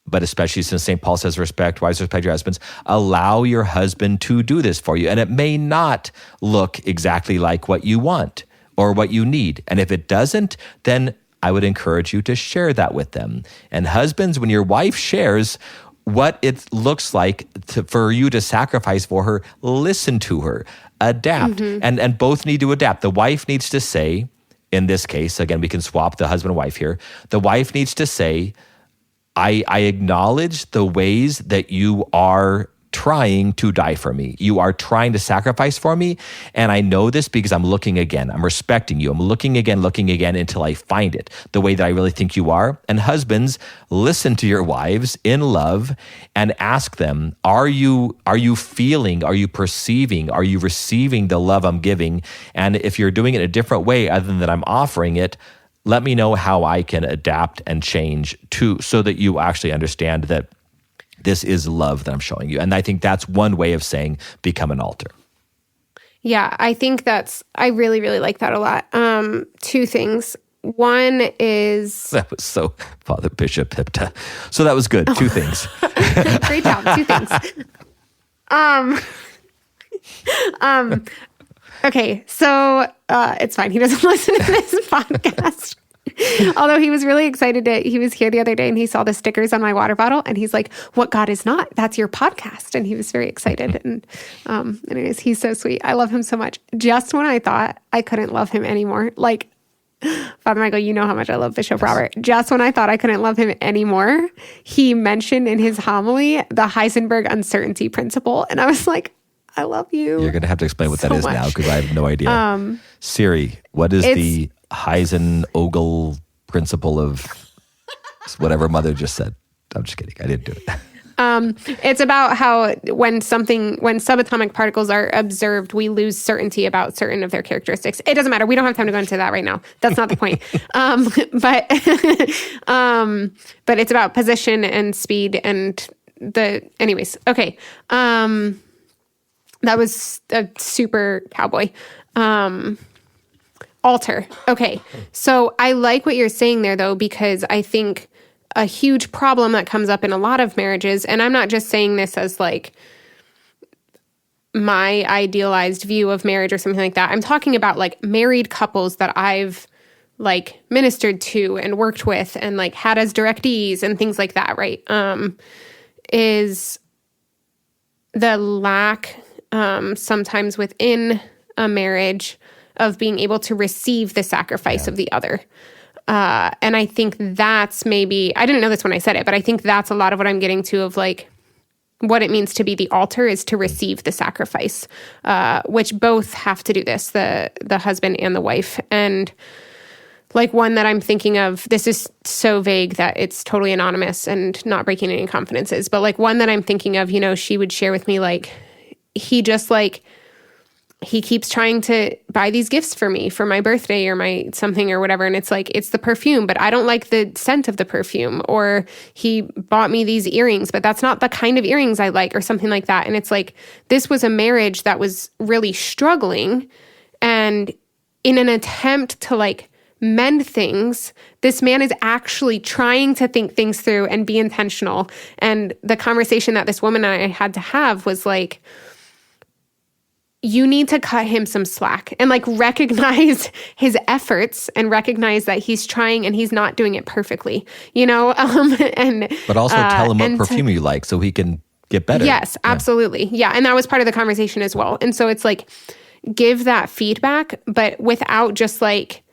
but especially since St. Paul says wives respect your husbands, allow your husband to do this for you. And it may not look exactly like what you want or what you need. And if it doesn't, then I would encourage you to share that with them. And husbands, when your wife shares what it looks like for you to sacrifice for her, listen to her, adapt. And both need to adapt. The wife needs to say, in this case, again, we can swap the husband and wife here. The wife needs to say, I acknowledge the ways that you are trying to die for me. You are trying to sacrifice for me. And I know this because I'm looking again. I'm respecting you. I'm looking again until I find it the way that I really think you are. And husbands, listen to your wives in love and ask them, are you feeling, are you perceiving, are you receiving the love I'm giving? And if you're doing it a different way other than I'm offering it, let me know how I can adapt and change so that you actually understand that this is love that I'm showing you. And I think that's one way of saying become an altar. Yeah, I think I really, really like that a lot. Two things. One is... That was so Father Bishop Hipta. So that was good. Two things. Great job. Two things. Okay, so it's fine. He doesn't listen to this podcast. Although he was really excited he was here the other day and he saw the stickers on my water bottle and he's like, "What God is not? That's your podcast." And he was very excited. And anyways, he's so sweet. I love him so much. Just when I thought I couldn't love him anymore, like, Father Michael, you know how much I love Bishop Robert. Just when I thought I couldn't love him anymore, he mentioned in his homily the Heisenberg uncertainty principle. And I was like, I love you. You're going to have to explain what that is now because I have no idea. Siri, what is the Heisenberg principle of whatever Mother just said. I'm just kidding. I didn't do it. It's about how when subatomic particles are observed, we lose certainty about certain of their characteristics. It doesn't matter. We don't have time to go into that right now. That's not the point. But it's about position and speed and anyways. Okay. That was a super cowboy. Altar. Okay. So I like what you're saying there though, because I think a huge problem that comes up in a lot of marriages, and I'm not just saying this as like my idealized view of marriage or something like that. I'm talking about like married couples that I've like ministered to and worked with and like had as directees and things like that, right? Is the lack sometimes within a marriage of being able to receive the sacrifice of the other. And I think that's maybe, I didn't know this when I said it, but I think that's a lot of what I'm getting to of like what it means to be the altar is to receive the sacrifice, which both have to do this, the husband and the wife. And like one that I'm thinking of, this is so vague that it's totally anonymous and not breaking any confidences, but like one that I'm thinking of, she would share with me, like, he keeps trying to buy these gifts for me for my birthday or my something or whatever. And it's like, it's the perfume, but I don't like the scent of the perfume. Or he bought me these earrings, but that's not the kind of earrings I like or something like that. And it's like, this was a marriage that was really struggling. And in an attempt to like mend things, this man is actually trying to think things through and be intentional. And the conversation that this woman and I had to have was like, you need to cut him some slack and like recognize his efforts and recognize that he's trying and he's not doing it perfectly, but also tell him what perfume you like so he can get better. Yes, absolutely. Yeah. And that was part of the conversation as well. And so it's like, give that feedback, but without just like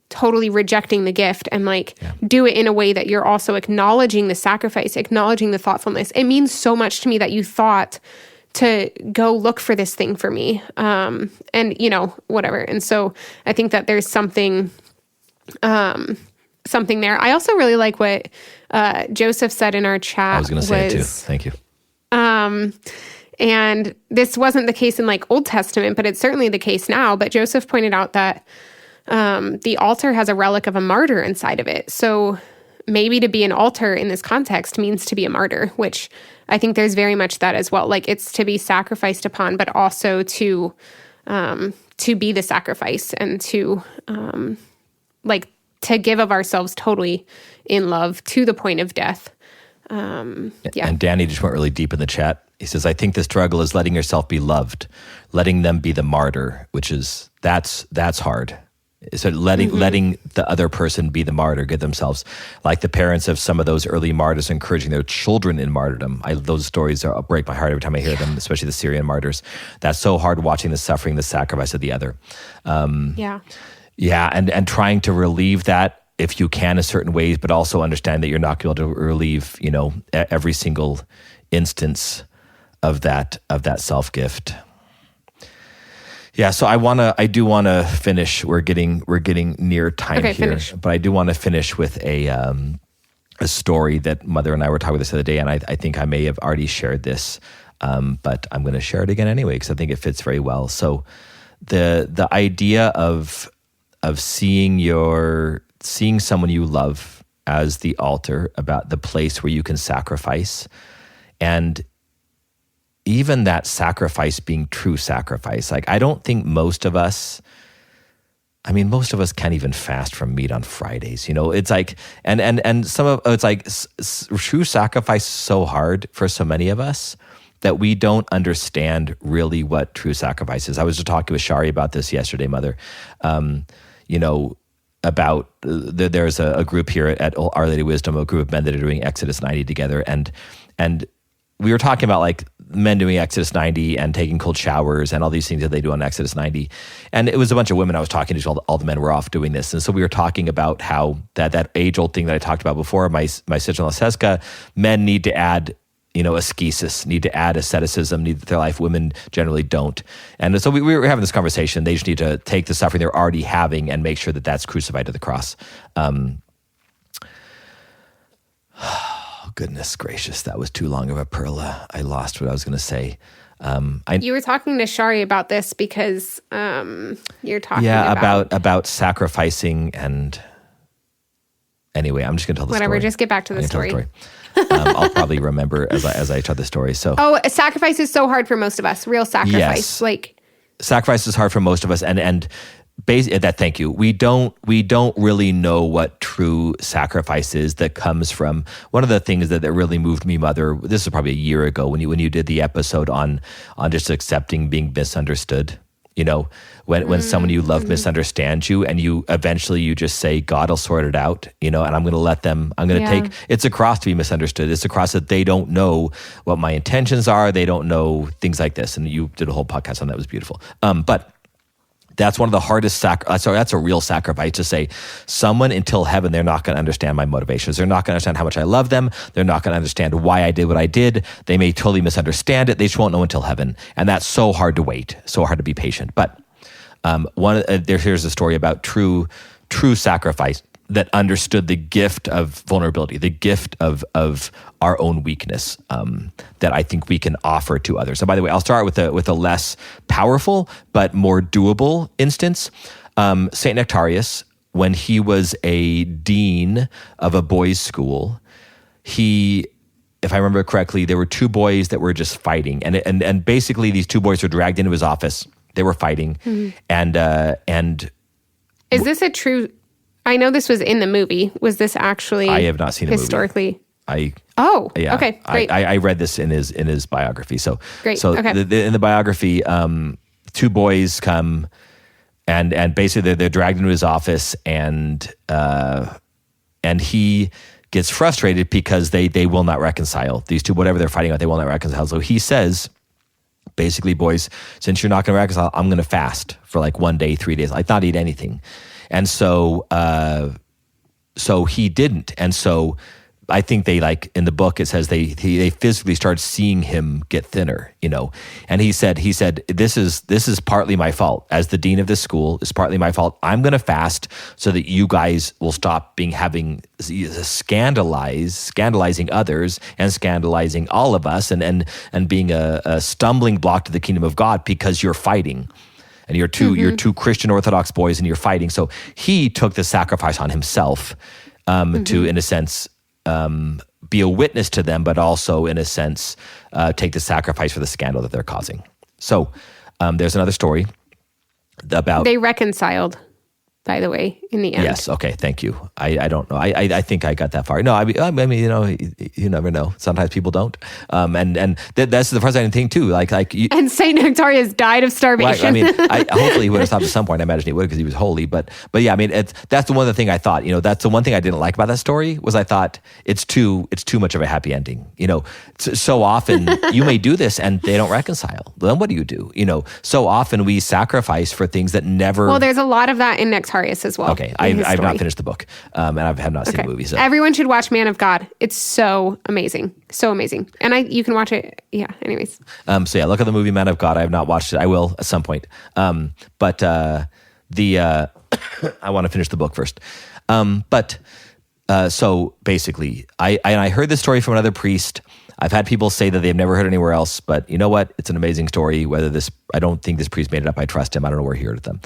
totally rejecting the gift and like do it in a way that you're also acknowledging the sacrifice, acknowledging the thoughtfulness. It means so much to me that you thought to go look for this thing for me. And whatever. And so I think that there's something there. I also really like what Joseph said in our chat. I was going to say it too. Thank you. And this wasn't the case in like Old Testament, but it's certainly the case now. But Joseph pointed out that the altar has a relic of a martyr inside of it. So maybe to be an altar in this context means to be a martyr, which I think there's very much that as well. Like it's to be sacrificed upon, but also to be the sacrifice and to to give of ourselves totally in love to the point of death. And Danny just went really deep in the chat. He says, I think the struggle is letting yourself be loved, letting them be the martyr, which is, that's hard. So letting the other person be the martyr, give themselves, like the parents of some of those early martyrs encouraging their children in martyrdom. Those stories break my heart every time I hear them, especially the Syrian martyrs. That's so hard, watching the suffering, the sacrifice of the other. And trying to relieve that if you can in certain ways, but also understand that you're not going to be able to relieve, every single instance of that self-gift. Yeah, so I do want to finish. We're getting near time here, finish. But I do want to finish with a story that Mother and I were talking about this the other day, and I think I may have already shared this, but I'm going to share it again anyway because I think it fits very well. So the idea of seeing someone you love as the altar, about the place where you can sacrifice, and even that sacrifice being true sacrifice. Like, I don't think most of us can't even fast from meat on Fridays. It's like, and some of it's like true sacrifice is so hard for so many of us that we don't understand really what true sacrifice is. I was just talking with Shari about this yesterday, Mother. About there's a group here at Our Lady Wisdom, a group of men that are doing Exodus 90 together, and we were talking about like men doing Exodus 90 and taking cold showers and all these things that they do on Exodus 90. And it was a bunch of women I was talking to, all the men were off doing this. And so we were talking about how that age-old thing that I talked about before, my sister-in-law Seska, men need to add, ascesis, need to add asceticism, need their life. Women generally don't. And so we were having this conversation. They just need to take the suffering they're already having and make sure that that's crucified to the cross. goodness gracious. That was too long of a perla. I lost what I was going to say. You were talking to Shari about this because you're talking about sacrificing and anyway, I'm just going to tell the whatever. story. Just get back to the story. I'll probably remember as I tell the story. So a sacrifice is so hard for most of us. Real sacrifice, yes. Sacrifice is hard for most of us, and thank you. We don't really know what true sacrifice is that comes from. One of the things that really moved me, Mother, this is probably a year ago when you did the episode on just accepting being misunderstood. You know, when someone you love misunderstands you, and you just say, God will sort it out, you know, and I'm going to let them, it's a cross to be misunderstood. It's a cross that they don't know what my intentions are. They don't know things like this. And you did a whole podcast on that. It was beautiful. But that's one of the hardest that's a real sacrifice to say, someone until heaven, they're not going to understand my motivations. They're not going to understand how much I love them. They're not going to understand why I did what I did. They may totally misunderstand it. They just won't know until heaven. And that's so hard to wait, so hard to be patient. But here's a story about true sacrifice that understood the gift of vulnerability, the gift of our own weakness that I think we can offer to others. And by the way, I'll start with a less powerful but more doable instance. Saint Nectarius, when he was a dean of a boys' school, if I remember correctly, there were two boys that were just fighting, and basically these two boys were dragged into his office. They were fighting, and is this a true? I know this was in the movie. Was this actually? I have not seen the historically. movie. Okay, great. I read this in his biography. So great. So okay. In the biography, two boys come, and basically they're dragged into his office, and he gets frustrated because they will not reconcile. These two, whatever they're fighting about, they will not reconcile. So he says, basically, boys, since you're not going to reconcile, I'm going to fast for like 1 day, 3 days. Like not eat anything. And so he didn't. And so I think they, like in the book, it says they physically started seeing him get thinner, you know. And he said, this is partly my fault. As the dean of this school, it's partly my fault. I'm going to fast so that you guys will stop having scandalizing others and scandalizing all of us and being a stumbling block to the kingdom of God because you're fighting. And you're two Christian Orthodox boys, and you're fighting. So he took the sacrifice on himself to, in a sense, be a witness to them, but also, in a sense, take the sacrifice for the scandal that they're causing. So there's another story about... They reconciled, by the way, in the end. Yes, okay, thank you. I don't know. I think I got that far. No, I mean, you know, you never know. Sometimes people don't. And that's the frustrating thing too. And Saint Nectarius died of starvation. Well, I mean, hopefully he would have stopped at some point. I imagine he would because he was holy. But yeah, I mean, that's the one of the thing I thought. You know, that's the one thing I didn't like about that story was I thought it's too much of a happy ending. You know, so often you may do this and they don't reconcile. Then what do you do? You know, so often we sacrifice for things that never. Well, there's a lot of that in Nectarius as well. Okay, I've not finished the book, and I have not seen the movie. So everyone should watch Man of God. It's so amazing, and you can watch it. Yeah. Anyways. So yeah, look at the movie Man of God. I have not watched it. I will at some point. But I want to finish the book first. So basically, I heard this story from another priest. I've had people say that they've never heard it anywhere else, but you know what? It's an amazing story. I don't think this priest made it up. I trust him. I don't know where he heard it then.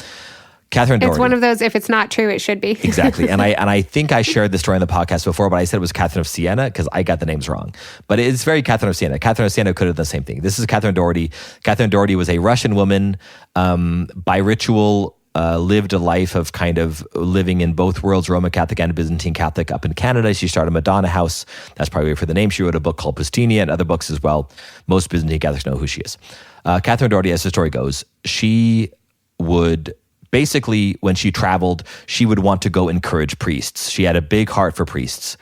Catherine Doherty. It's one of those, if it's not true, it should be. Exactly. And I think I shared this story on the podcast before, but I said it was Catherine of Siena because I got the names wrong. But it's very Catherine of Siena. Catherine of Siena could have done the same thing. This is Catherine Doherty. Catherine Doherty was a Russian woman, by ritual, lived a life of kind of living in both worlds, Roman Catholic and Byzantine Catholic up in Canada. She started Madonna House. That's probably for the name. She wrote a book called Pustinia and other books as well. Most Byzantine Catholics know who she is. Catherine Doherty, as the story goes, she would... Basically, when she traveled, she would want to go encourage priests. She had a big heart for priests.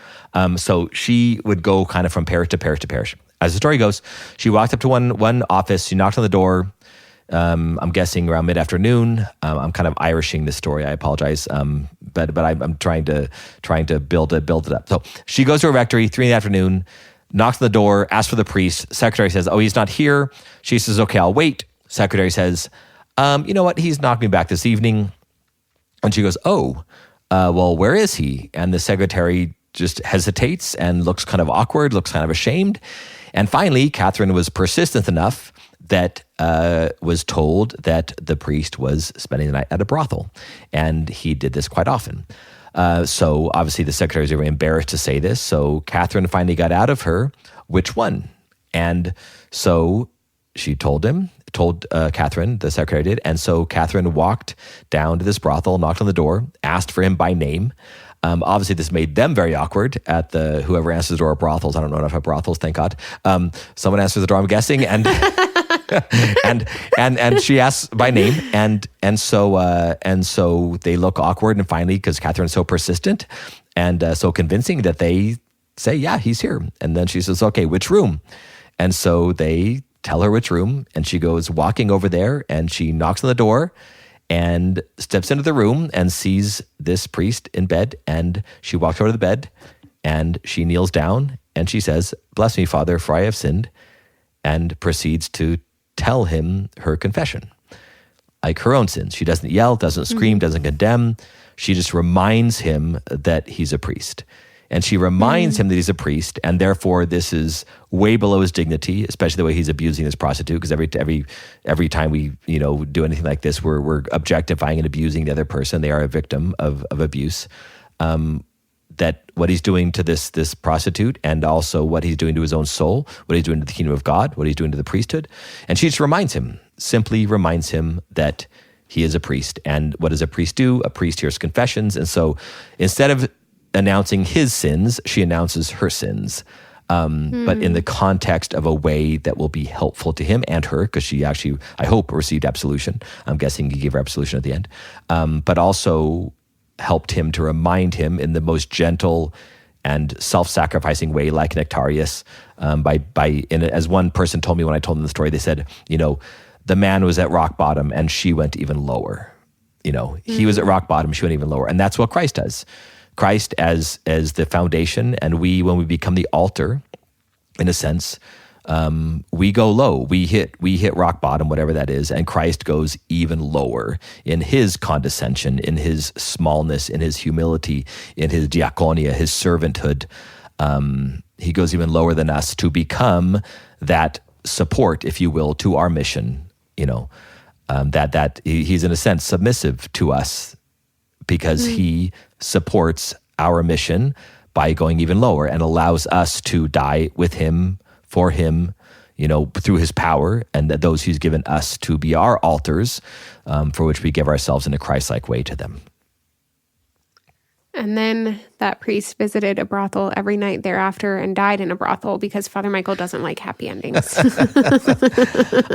So she would go kind of from parish to parish to parish. As the story goes, she walked up to one office. She knocked on the door. I'm guessing around mid-afternoon. I'm kind of Irishing this story. I apologize. But I'm trying to build it up. So she goes to a rectory, 3 p.m, knocks on the door, asks for the priest. Secretary says, "Oh, he's not here." She says, "Okay, I'll wait." Secretary says, "You know what? He's not coming back this evening." And she goes, "Oh, well, where is he?" And the secretary just hesitates and looks kind of awkward, looks kind of ashamed. And finally, Catherine was persistent enough that was told that the priest was spending the night at a brothel. And he did this quite often. So obviously the secretaries are very embarrassed to say this. So Catherine finally got out of her, which one? And so she told Catherine, the secretary did. And so Catherine walked down to this brothel, knocked on the door, asked for him by name. Obviously, this made them very awkward at whoever answers the door at brothels. I don't know enough about brothels, thank God. Someone answers the door, I'm guessing, and and she asks by name, and so they look awkward, and finally, because Catherine's so persistent and so convincing, that they say, yeah, he's here. And then she says, okay, which room? And so they tell her which room, and she goes walking over there, and she knocks on the door and steps into the room and sees this priest in bed, and she walks over to the bed and she kneels down and she says, bless me, Father, for I have sinned, and proceeds to tell him her confession, like her own sins. She doesn't yell, doesn't scream, doesn't condemn. She just reminds him that he's a priest. And she reminds him that he's a priest, and therefore this is way below his dignity, especially the way he's abusing this prostitute. Because every time we do anything like this, we're objectifying and abusing the other person. They are a victim of abuse. That what he's doing to this prostitute, and also what he's doing to his own soul, what he's doing to the kingdom of God, what he's doing to the priesthood, and she just simply reminds him that he is a priest. And what does a priest do? A priest hears confessions, and so instead of announcing his sins, she announces her sins, but in the context of a way that will be helpful to him and her, because she actually, I hope, received absolution. I'm guessing he gave her absolution at the end, but also helped him to remind him in the most gentle and self-sacrificing way, like Nectarius. As one person told me when I told them the story, they said, the man was at rock bottom and she went even lower. He was at rock bottom, she went even lower, and that's what Christ does. Christ as the foundation, and when we become the altar, in a sense, we go low. We hit rock bottom, whatever that is, and Christ goes even lower in his condescension, in his smallness, in his humility, in his diaconia, his servanthood. He goes even lower than us to become that support, if you will, to our mission. That he's in a sense submissive to us, because he supports our mission by going even lower and allows us to die with him, for him, through his power, and that those he's given us to be our altars, for which we give ourselves in a Christ-like way to them. And then that priest visited a brothel every night thereafter and died in a brothel because Father Michael doesn't like happy endings.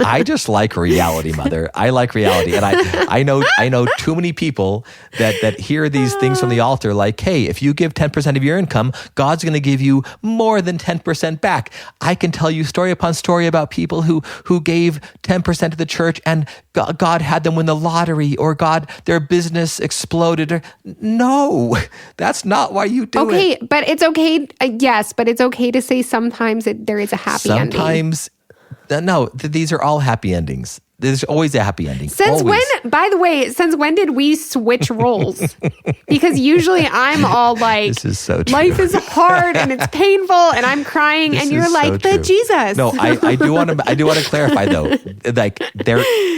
I just like reality, Mother. I like reality. And I know too many people that hear these things from the altar like, hey, if you give 10% of your income, God's going to give you more than 10% back. I can tell you story upon story about people who gave 10% to the church and God had them win the lottery, or their business exploded. No, that's not why you do it. Okay, but it's okay. Yes, but it's okay to say sometimes there is a happy ending. Sometimes, no, these are all happy endings. There's always a happy ending. Since when did we switch roles? Because usually I'm all like, this is so true. Life is hard and it's painful and I'm crying, and you're like, but Jesus. No, I do want to clarify though, like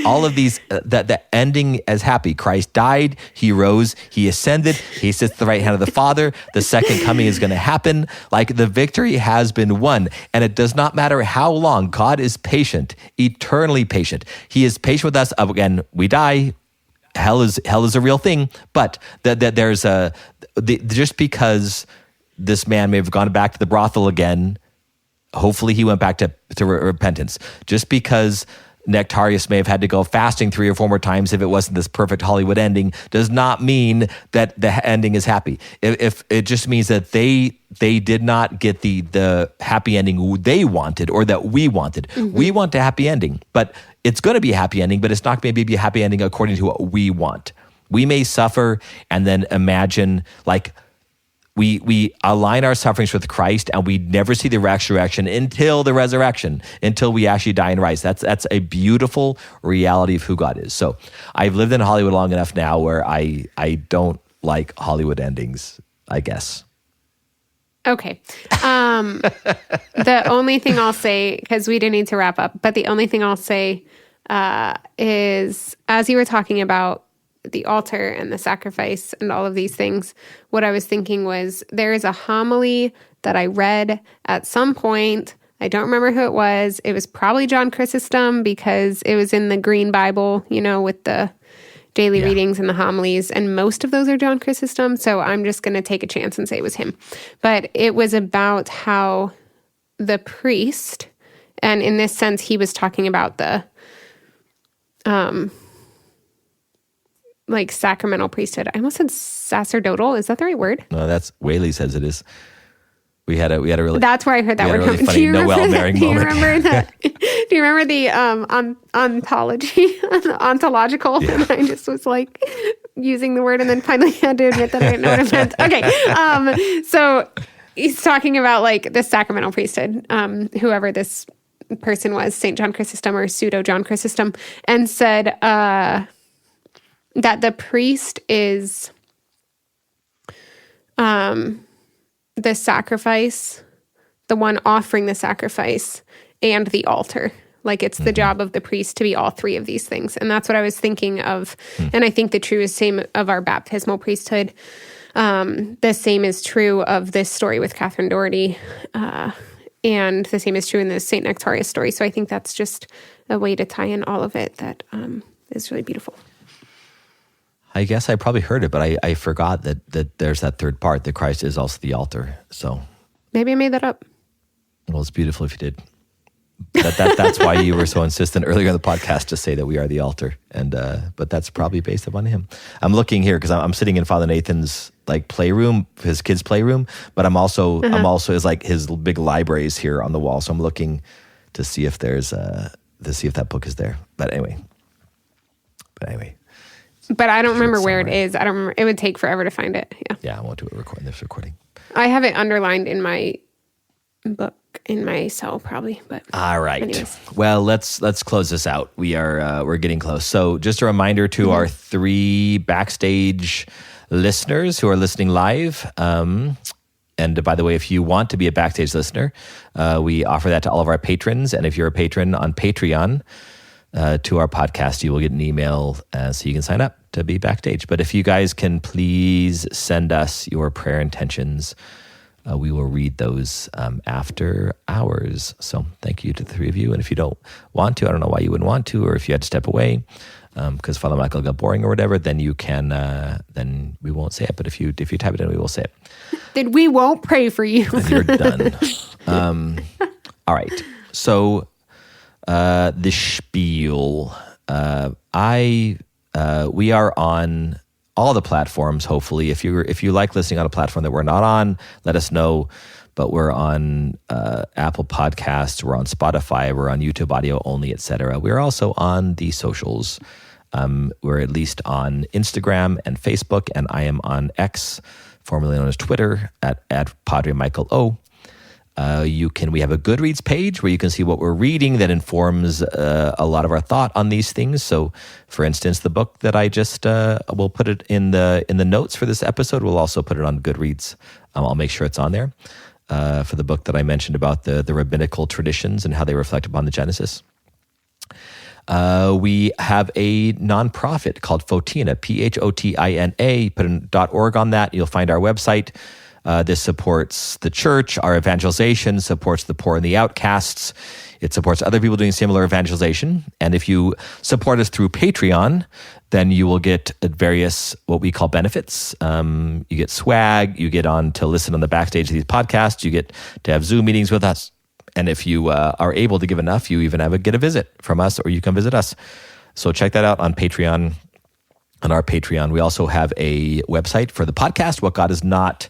all of these, that the ending as happy. Christ died, he rose, he ascended, he sits at the right hand of the Father. The second coming is going to happen. Like, the victory has been won, and it does not matter how long. God is patient, eternally patient. He is patient with us. Again, we die. Hell is a real thing, but there's just because this man may have gone back to the brothel again, hopefully he went back to repentance. Just because Nectarius may have had to go fasting 3 or 4 more times if it wasn't this perfect Hollywood ending, does not mean that the ending is happy. If it just means that they did not get the happy ending they wanted, or that we wanted. Mm-hmm. We want a happy ending, but it's going to be a happy ending, but it's not going to be a happy ending according to what we want. We may suffer and then imagine, like, we align our sufferings with Christ, and we never see the resurrection until the resurrection, until we actually die and rise. That's a beautiful reality of who God is. So I've lived in Hollywood long enough now where I don't like Hollywood endings, I guess. Okay. The only thing I'll say, because we do need to wrap up, but the only thing I'll say is, as you were talking about the altar and the sacrifice and all of these things, what I was thinking was there is a homily that I read at some point. I don't remember who it was. It was probably John Chrysostom, because it was in the Green Bible, with the daily readings and the homilies, and most of those are John Chrysostom, so I'm just going to take a chance and say it was him. But it was about how the priest, and in this sense, he was talking about the sacramental priesthood. I almost said sacerdotal. Is that the right word? No, that's Whaley says it is. We had a really. That's where I heard that word really come. funny Noel marrying moment. Do you remember that? Do you remember the ontology, ontological? Yeah. And I just was using the word, and then finally had to admit that I didn't know what it meant. Okay, so he's talking about the sacramental priesthood. Whoever this person was, Saint John Chrysostom or pseudo John Chrysostom, and said that the priest is the sacrifice, the one offering the sacrifice, and the altar. It's the job of the priest to be all three of these things. And that's what I was thinking of. And I think the truest same of our baptismal priesthood. The same is true of this story with Catherine Doherty. And the same is true in the St. Nectarius story. So I think that's just a way to tie in all of it that is really beautiful. I guess I probably heard it, but I forgot that there's that third part, that Christ is also the altar. So maybe I made that up. Well, it's beautiful if you did. That's why you were so insistent earlier in the podcast to say that we are the altar. And but that's probably based upon him. I'm looking here because I'm sitting in Father Nathan's playroom, his kids' playroom, but I'm also is his big libraries here on the wall. So I'm looking to see if there's to see if that book is there. But anyway. But I don't remember where it is. I don't remember. It would take forever to find it. Yeah, I won't do it this recording. I have it underlined in my book in my cell probably. But all right. Anyways. Well, let's close this out. We're getting close. So just a reminder to our 3 backstage listeners who are listening live. And by the way, if you want to be a backstage listener, we offer that to all of our patrons. And if you're a patron on Patreon, to our podcast, you will get an email so you can sign up to be backstage. But if you guys can please send us your prayer intentions, we will read those after hours. So thank you to the 3 of you. And if you don't want to, I don't know why you wouldn't want to, or if you had to step away because Father Michael got boring or whatever, then you can. Then we won't say it. But if you type it in, we will say it. Then we won't pray for you. Then you're done. All right. So. The spiel. We are on all the platforms. Hopefully, if you like listening on a platform that we're not on, let us know. But we're on Apple Podcasts, we're on Spotify, we're on YouTube Audio Only, etc. We're also on the socials. We're at least on Instagram and Facebook, and I am on X, formerly known as Twitter, at Padre Michael O. We have a Goodreads page where you can see what we're reading that informs a lot of our thought on these things. So, for instance, the book that I just we'll put it in the notes for this episode. We'll also put it on Goodreads. I'll make sure it's on there for the book that I mentioned about the rabbinical traditions and how they reflect upon the Genesis. We have a nonprofit called Photina, Photina. Put in .org on that. You'll find our website. This supports the church. Our evangelization supports the poor and the outcasts. It supports other people doing similar evangelization. And if you support us through Patreon, then you will get various what we call benefits. You get swag. You get on to listen on the backstage of these podcasts. You get to have Zoom meetings with us. And if you are able to give enough, you even get a visit from us, or you come visit us. So check that out on Patreon. On our Patreon, we also have a website for the podcast, What God Is Not.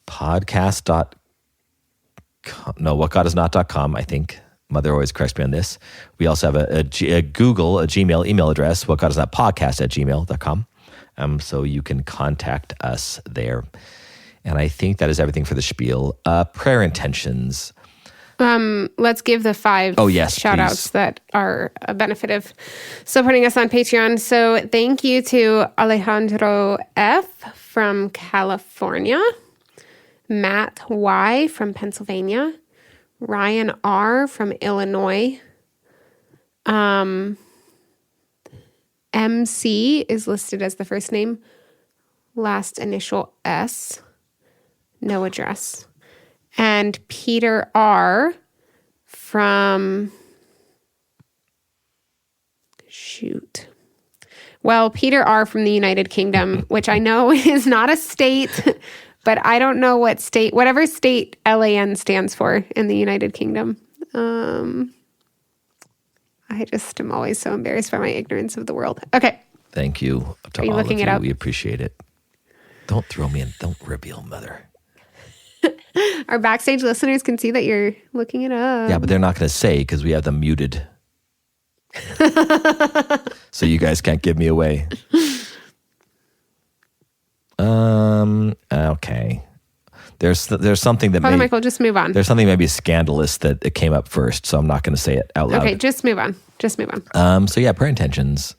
whatgodisnot.com, I think. Mother always corrects me on this. We also have a Gmail email address, whatgodisnotpodcast@gmail.com. So you can contact us there. And I think that is everything for the spiel. Prayer intentions. Let's give the 5 shout outs that are a benefit of supporting us on Patreon. So thank you to Alejandro F. from California. Matt Y. from Pennsylvania, Ryan R. from Illinois, MC is listed as the first name, last initial S, no address, and Peter R. from, Peter R. from the United Kingdom, which I know is not a state, but I don't know what state, whatever state LAN stands for in the United Kingdom. I just am always so embarrassed by my ignorance of the world. Okay. Thank you to Are you all looking of it you. up? We appreciate it. Don't throw me in. Don't reveal, Mother. Our backstage listeners can see that you're looking it up. Yeah, but they're not going to say because we have them muted. So you guys can't give me away. Okay. There's something that Father Michael, just move on. There's something maybe scandalous that it came up first, so I'm not going to say it out loud. Okay, just move on. Just move on. So yeah, prayer intentions.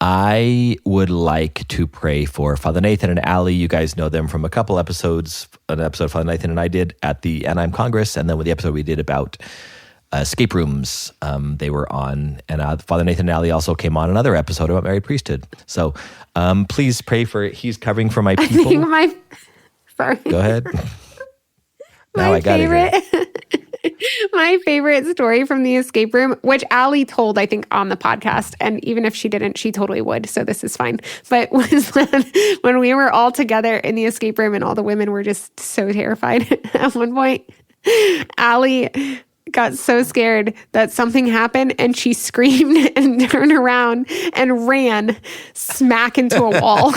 I would like to pray for Father Nathan and Allie. You guys know them from a couple episodes. An episode Father Nathan and I did at the Anaheim Congress, and then with the episode we did about escape rooms, they were on. And Father Nathan and Allie also came on another episode about married priesthood. So please pray for, he's covering for my people. Sorry. Go ahead. Now I got it. My favorite story from the escape room, which Allie told, I think, on the podcast, and even if she didn't, she totally would, so this is fine, but was when we were all together in the escape room and all the women were just so terrified. At one point, Allie got so scared that something happened and she screamed and turned around and ran smack into a wall.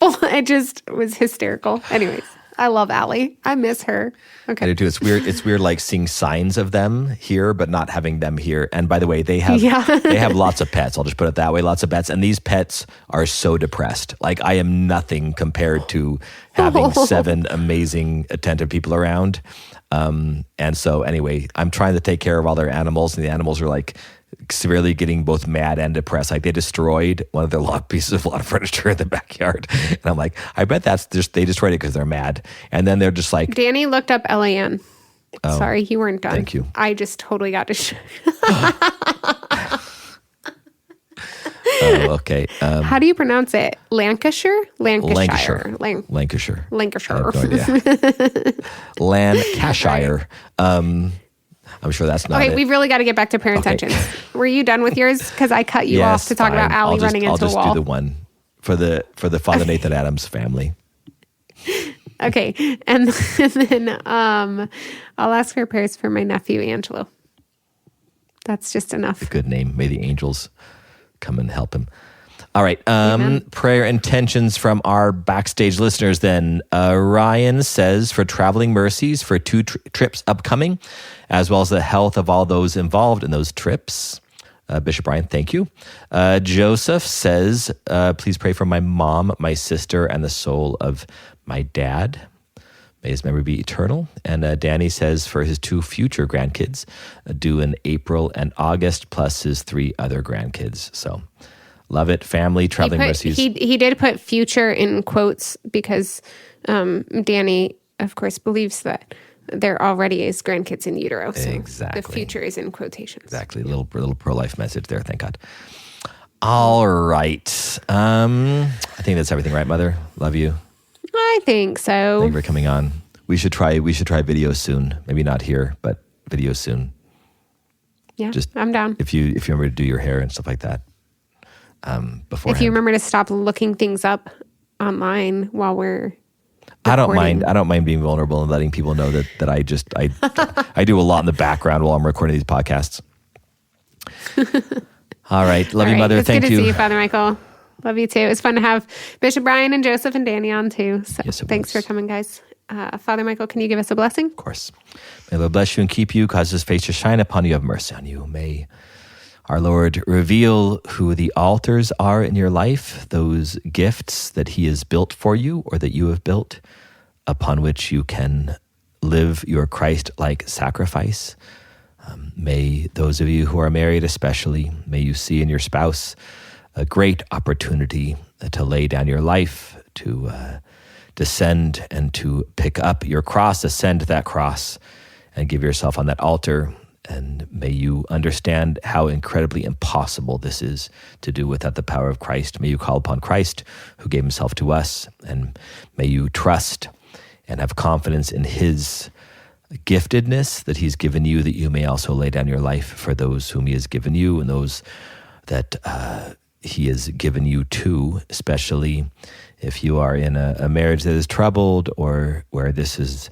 It just was hysterical. Anyways. I love Allie. I miss her. Okay. I do too. It's weird. It's weird, like seeing signs of them here, but not having them here. And by the way, they have lots of pets. I'll just put it that way. Lots of pets, and these pets are so depressed. Like I am nothing compared to having 7 amazing, attentive people around. And so, anyway, I'm trying to take care of all their animals, and the animals are like severely getting both mad and depressed. Like they destroyed one of their pieces of a lot of furniture in the backyard. And I'm like, I bet that's just, they destroyed it because they're mad. And then they're just like. Danny looked up LAN. Oh, sorry, you weren't done. Thank you. I just totally got to Oh, okay. How do you pronounce it? Lancashire? Lancashire. Lancashire. Lancashire. I'm sure that's not it. We've really got to get back to prayer intentions. Were you done with yours? Because I cut you off to talk about Allie running into a wall. I'll just do the one for the Father Nathan Adams family. Okay. And then I'll ask for prayers for my nephew, Angelo. That's just enough. A good name. May the angels come and help him. All right. Amen. Prayer intentions from our backstage listeners then. Ryan says for traveling mercies for 2 trips upcoming, as well as the health of all those involved in those trips. Bishop Ryan, thank you. Joseph says, please pray for my mom, my sister, and the soul of my dad. May his memory be eternal. And Danny says for his 2 future grandkids, due in April and August, plus his 3 other grandkids. So love it. Family, traveling mercies. He did put future in quotes because Danny, of course, believes that there already is grandkids in utero. So exactly. The future is in quotations. Exactly. Little pro-life message there. Thank God. All right. I think that's everything, right, Mother? Love you. I think so. Thank you for coming on. We should try video soon. Maybe not here, but video soon. Yeah, I'm down. If you remember to do your hair and stuff like that. Beforehand. If you remember to stop looking things up online while we're I don't mind being vulnerable and letting people know that I do a lot in the background while I'm recording these podcasts. All right. Love you, Mother. Thank you. It's good to see you, Father Michael. Love you too. It was fun to have Bishop Brian and Joseph and Danny on too. So yes, thanks for coming, guys. Father Michael, can you give us a blessing? Of course. May the Lord bless you and keep you, cause his face to shine upon you, have mercy on you. May our Lord reveal who the altars are in your life, those gifts that he has built for you or that you have built, upon which you can live your Christ-like sacrifice. May those of you who are married especially, may you see in your spouse a great opportunity to lay down your life, to descend and to pick up your cross, ascend that cross, and give yourself on that altar. And may you understand how incredibly impossible this is to do without the power of Christ. May you call upon Christ, who gave himself to us, and may you trust and have confidence in his giftedness that he's given you, that you may also lay down your life for those whom he has given you and those that he has given you to, especially if you are in a marriage that is troubled or where this is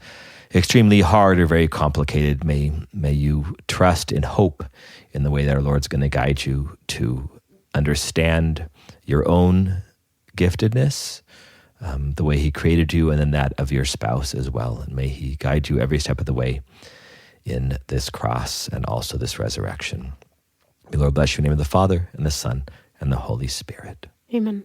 extremely hard or very complicated. May you trust and hope in the way that our Lord's going to guide you to understand your own giftedness, the way he created you, and then that of your spouse as well. And may he guide you every step of the way in this cross and also this resurrection. May the Lord bless you in the name of the Father, and the Son, and the Holy Spirit. Amen.